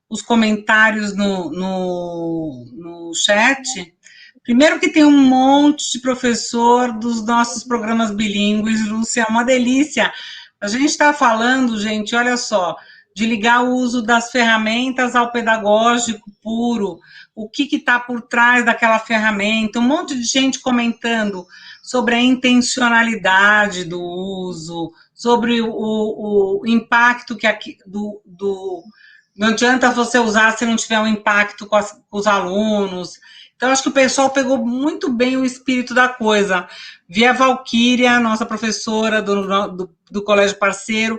os comentários no chat. Primeiro que tem um monte de professor dos nossos programas bilíngues, Lúcia, é uma delícia. A gente está falando, gente, olha só, de ligar o uso das ferramentas ao pedagógico puro, o que está por trás daquela ferramenta, um monte de gente comentando sobre a intencionalidade do uso, sobre o impacto que não adianta você usar se não tiver um impacto com os alunos. Então, acho que o pessoal pegou muito bem o espírito da coisa. Vi a Valquíria, nossa professora do Colégio Parceiro,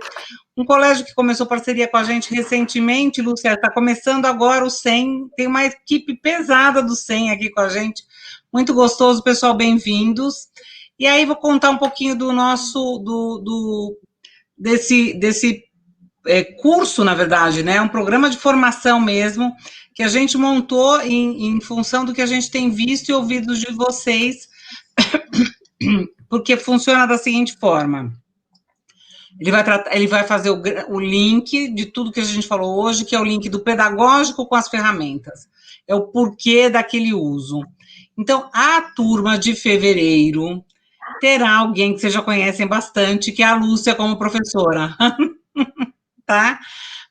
um colégio que começou parceria com a gente recentemente, Lúcia, está começando agora o SEM, tem uma equipe pesada do SEM aqui com a gente, muito gostoso, pessoal, bem-vindos. E aí vou contar um pouquinho do nosso, desse curso, na verdade, né, um programa de formação mesmo, que a gente montou em função do que a gente tem visto e ouvido de vocês, porque funciona da seguinte forma. Ele vai fazer o link de tudo que a gente falou hoje, que é o link do pedagógico com as ferramentas. É o porquê daquele uso. Então, a turma de fevereiro terá alguém que vocês já conhecem bastante, que é a Lúcia como professora. Tá?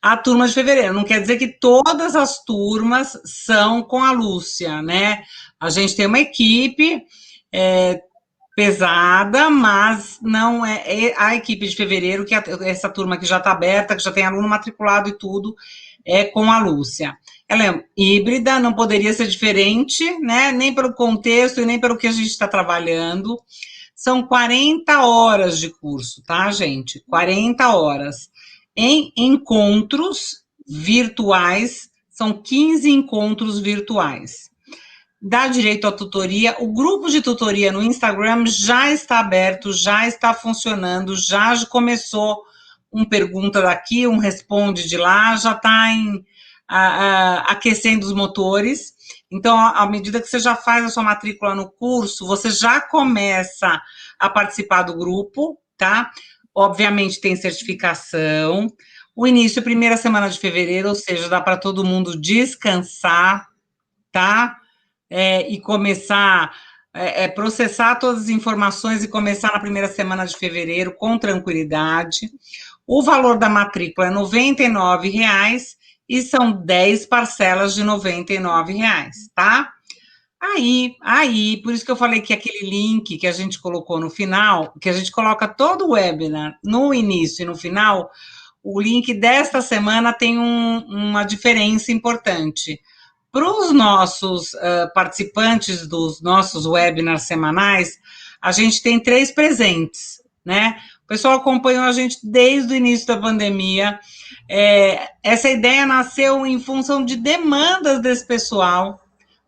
A turma de fevereiro. Não quer dizer que todas as turmas são com a Lúcia, né? A gente tem uma equipe pesada, mas não é a equipe de fevereiro, que essa turma que já está aberta, que já tem aluno matriculado e tudo, é com a Lúcia. Ela é híbrida, não poderia ser diferente, né? Nem pelo contexto e nem pelo que a gente está trabalhando. São 40 horas de curso, tá, gente? 40 horas. Em encontros virtuais, são 15 encontros virtuais. dá direito à tutoria. O grupo de tutoria no Instagram já está aberto, já está funcionando, já começou um pergunta daqui, um responde de lá, já está aquecendo os motores. Então, à medida que você já faz a sua matrícula no curso, você já começa a participar do grupo, tá? Obviamente tem certificação. O início, primeira semana de fevereiro, ou seja, dá para todo mundo descansar, tá? E começar processar todas as informações e começar na primeira semana de fevereiro com tranquilidade. O valor da matrícula é R$ 99,00 e são 10 parcelas de R$ 99,00, tá? Por isso que eu falei que aquele link que a gente colocou no final, que a gente coloca todo o webinar no início e no final, o link desta semana tem uma diferença importante. Para os nossos participantes dos nossos webinars semanais, a gente tem 3 presentes, né? O pessoal acompanhou a gente desde o início da pandemia. Essa ideia nasceu em função de demandas desse pessoal.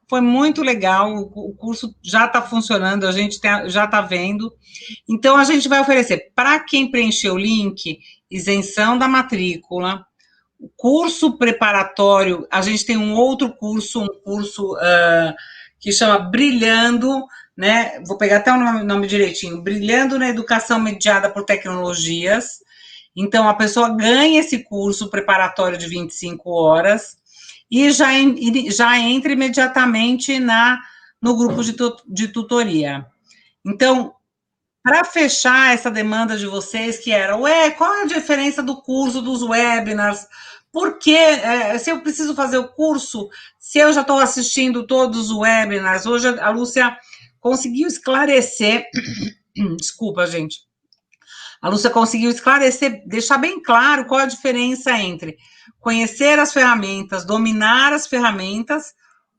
Foi muito legal, o curso já está funcionando, a gente já está vendo. Então, a gente vai oferecer para quem preencher o link, isenção da matrícula, curso preparatório, a gente tem um outro curso, que chama Brilhando, né? Vou pegar até o nome direitinho, Brilhando na Educação Mediada por Tecnologias. Então, a pessoa ganha esse curso preparatório de 25 horas e já entra imediatamente no grupo de tutoria. Então, para fechar essa demanda de vocês, que era, qual é a diferença do curso, dos webinars? Por que, se eu preciso fazer o curso, se eu já estou assistindo todos os webinars? Hoje a Lúcia conseguiu esclarecer, desculpa, gente, a Lúcia conseguiu esclarecer, deixar bem claro qual a diferença entre conhecer as ferramentas, dominar as ferramentas,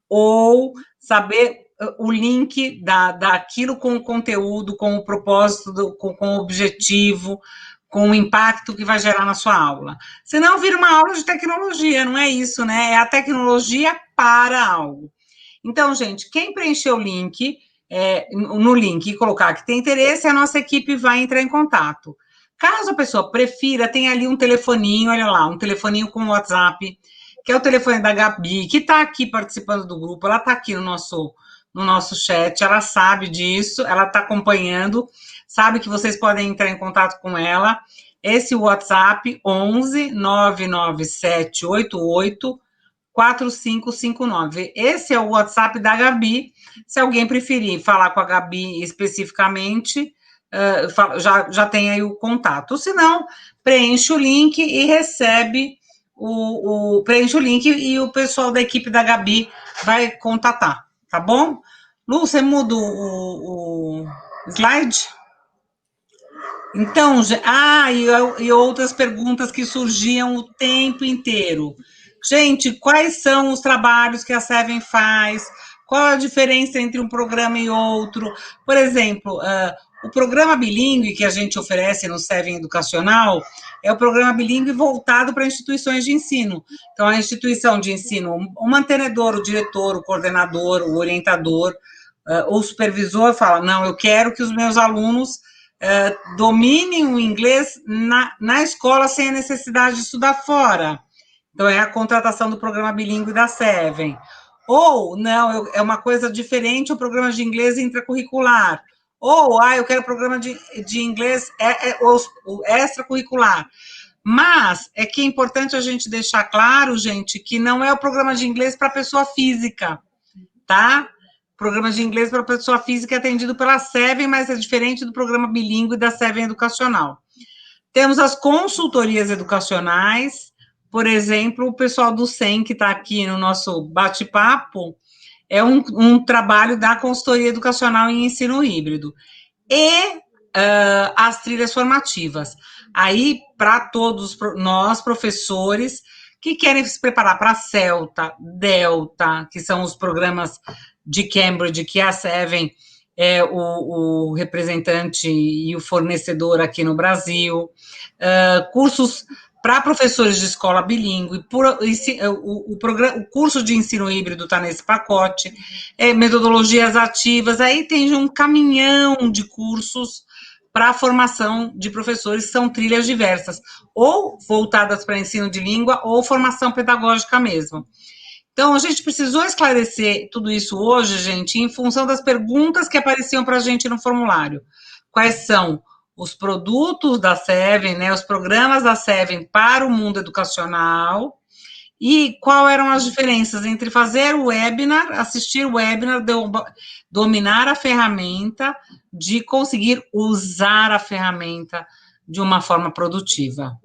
ou saber o link daquilo com o conteúdo, com o propósito, com o objetivo, com o impacto que vai gerar na sua aula. Senão vira uma aula de tecnologia, não é isso, né? É a tecnologia para algo. Então, gente, quem preencher o link, no link e colocar que tem interesse, a nossa equipe vai entrar em contato. Caso a pessoa prefira, tem ali um telefoninho, olha lá, um telefoninho com WhatsApp, que é o telefone da Gabi, que está aqui participando do grupo, ela está aqui no nosso chat, ela sabe disso, ela está acompanhando, sabe que vocês podem entrar em contato com ela. Esse WhatsApp, 11 99788 4559. Esse é o WhatsApp da Gabi. Se alguém preferir falar com a Gabi especificamente, já tem aí o contato. Se não, preenche o link e recebe preenche o link e o pessoal da equipe da Gabi vai contatar, tá bom? Lu, você muda o slide? Então, e outras perguntas que surgiam o tempo inteiro. Gente, quais são os trabalhos que a Seven faz? Qual a diferença entre um programa e outro? Por exemplo, o programa bilíngue que a gente oferece no Seven Educacional é o programa bilíngue voltado para instituições de ensino. Então, a instituição de ensino, o mantenedor, o diretor, o coordenador, o orientador, o supervisor fala, não, eu quero que os meus alunos dominem o inglês na escola sem a necessidade de estudar fora. Então, é a contratação do programa bilíngue da Seven. Ou, não, é uma coisa diferente, o programa de inglês intracurricular. Ou, eu quero programa de inglês extracurricular. Mas é que é importante a gente deixar claro, gente, que não é o programa de inglês para pessoa física, tá? O programa de inglês para pessoa física é atendido pela Seven, mas é diferente do programa bilíngue da Seven Educacional. Temos as consultorias educacionais, por exemplo, o pessoal do SEM, que está aqui no nosso bate-papo, é um trabalho da consultoria educacional em ensino híbrido. E as trilhas formativas. Aí, para todos nós, professores, que querem se preparar para Celta, Delta, que são os programas de Cambridge, que a Seven é o representante e o fornecedor aqui no Brasil, cursos para professores de escola bilíngue, o curso de ensino híbrido está nesse pacote, metodologias ativas, aí tem um caminhão de cursos para a formação de professores, são trilhas diversas, ou voltadas para ensino de língua, ou formação pedagógica mesmo. Então, a gente precisou esclarecer tudo isso hoje, gente, em função das perguntas que apareciam para a gente no formulário. Quais são os produtos da Seven, né, os programas da Seven para o mundo educacional, e quais eram as diferenças entre fazer o webinar, assistir o webinar, dominar a ferramenta, de conseguir usar a ferramenta de uma forma produtiva.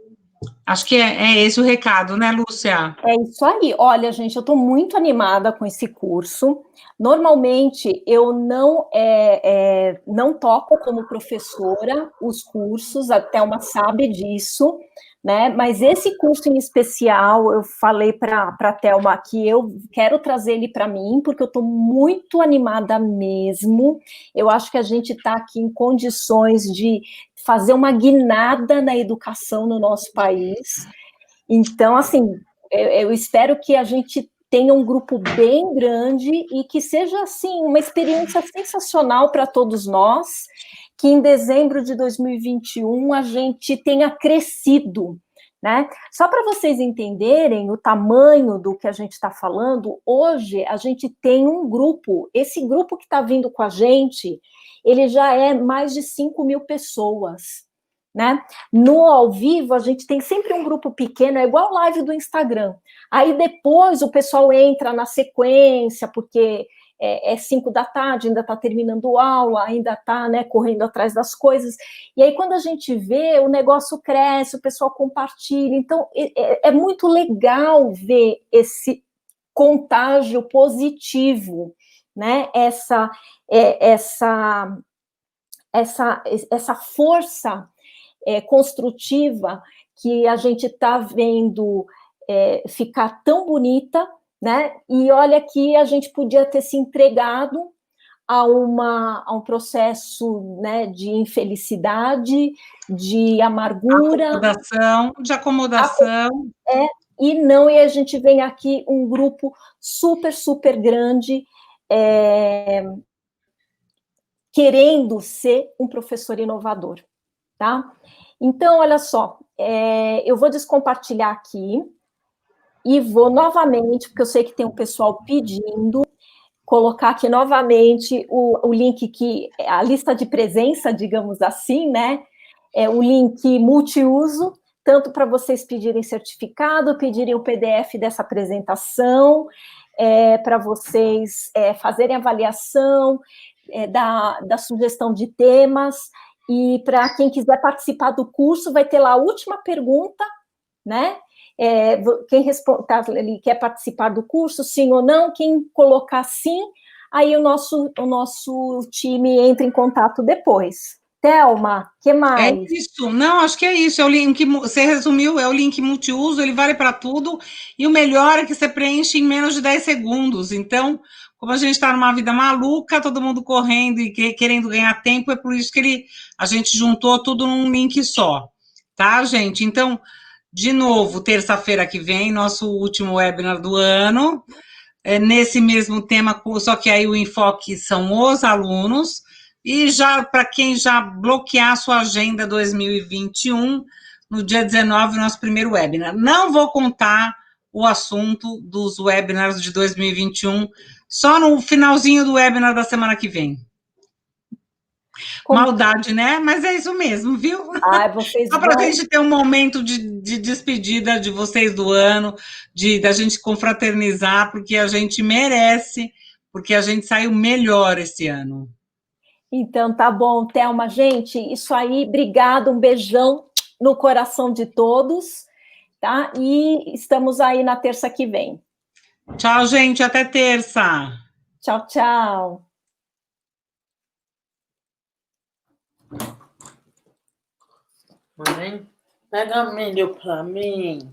Acho que é esse o recado, né, Lúcia? É isso aí. Olha, gente, eu estou muito animada com esse curso. Normalmente, eu não toco como professora os cursos, a Thelma sabe disso, né? Mas esse curso em especial, eu falei para a Thelma que eu quero trazer ele para mim, porque eu estou muito animada mesmo. Eu acho que a gente está aqui em condições de fazer uma guinada na educação no nosso país. Então, assim, eu espero que a gente tenha um grupo bem grande e que seja, assim, uma experiência sensacional para todos nós, que em dezembro de 2021 a gente tenha crescido, né? Só para vocês entenderem o tamanho do que a gente está falando, hoje a gente tem um grupo, esse grupo que está vindo com a gente, ele já é mais de 5.000 pessoas, né? No ao vivo, a gente tem sempre um grupo pequeno, é igual live do Instagram. Aí depois o pessoal entra na sequência, porque é 5 da tarde, ainda está terminando aula, ainda está, né, correndo atrás das coisas. E aí, quando a gente vê, o negócio cresce, o pessoal compartilha. Então, é muito legal ver esse contágio positivo, né? Essa força construtiva que a gente está vendo ficar tão bonita, né? E olha que a gente podia ter se entregado a um processo, né, de infelicidade, de amargura, de acomodação. E não, e a gente vem aqui um grupo super, super grande, querendo ser um professor inovador, tá? Então, olha só, eu vou descompartilhar aqui e vou novamente, porque eu sei que tem um pessoal pedindo, colocar aqui novamente o link que, a lista de presença, digamos assim, né? O link multiuso, tanto para vocês pedirem certificado, pedirem o PDF dessa apresentação, para vocês fazerem avaliação, da sugestão de temas, e para quem quiser participar do curso, vai ter lá a última pergunta, né? Quem quer participar do curso, sim ou não, quem colocar sim, aí o nosso time entra em contato depois. Thelma, o que mais? É isso, não, acho que é isso, é o link, você resumiu, é o link multiuso, ele vale para tudo, e o melhor é que você preenche em menos de 10 segundos, então, como a gente está numa vida maluca, todo mundo correndo e querendo ganhar tempo, é por isso que a gente juntou tudo num link só, tá, gente? Então, de novo, terça-feira que vem, nosso último webinar do ano, nesse mesmo tema, só que aí o enfoque são os alunos, e já para quem já bloquear a sua agenda 2021, no dia 19, nosso primeiro webinar. Não vou contar o assunto dos webinars de 2021, só no finalzinho do webinar da semana que vem. Maldade, né? Mas é isso mesmo, viu? Só para a gente ter um momento de despedida de vocês do ano, da gente confraternizar, porque a gente merece, porque a gente saiu melhor esse ano. Então, tá bom, Thelma. Gente, isso aí, obrigado, um beijão no coração de todos, tá? E estamos aí na terça que vem. Tchau, gente, até terça. Tchau, tchau. Mãe, pega milho pra mim.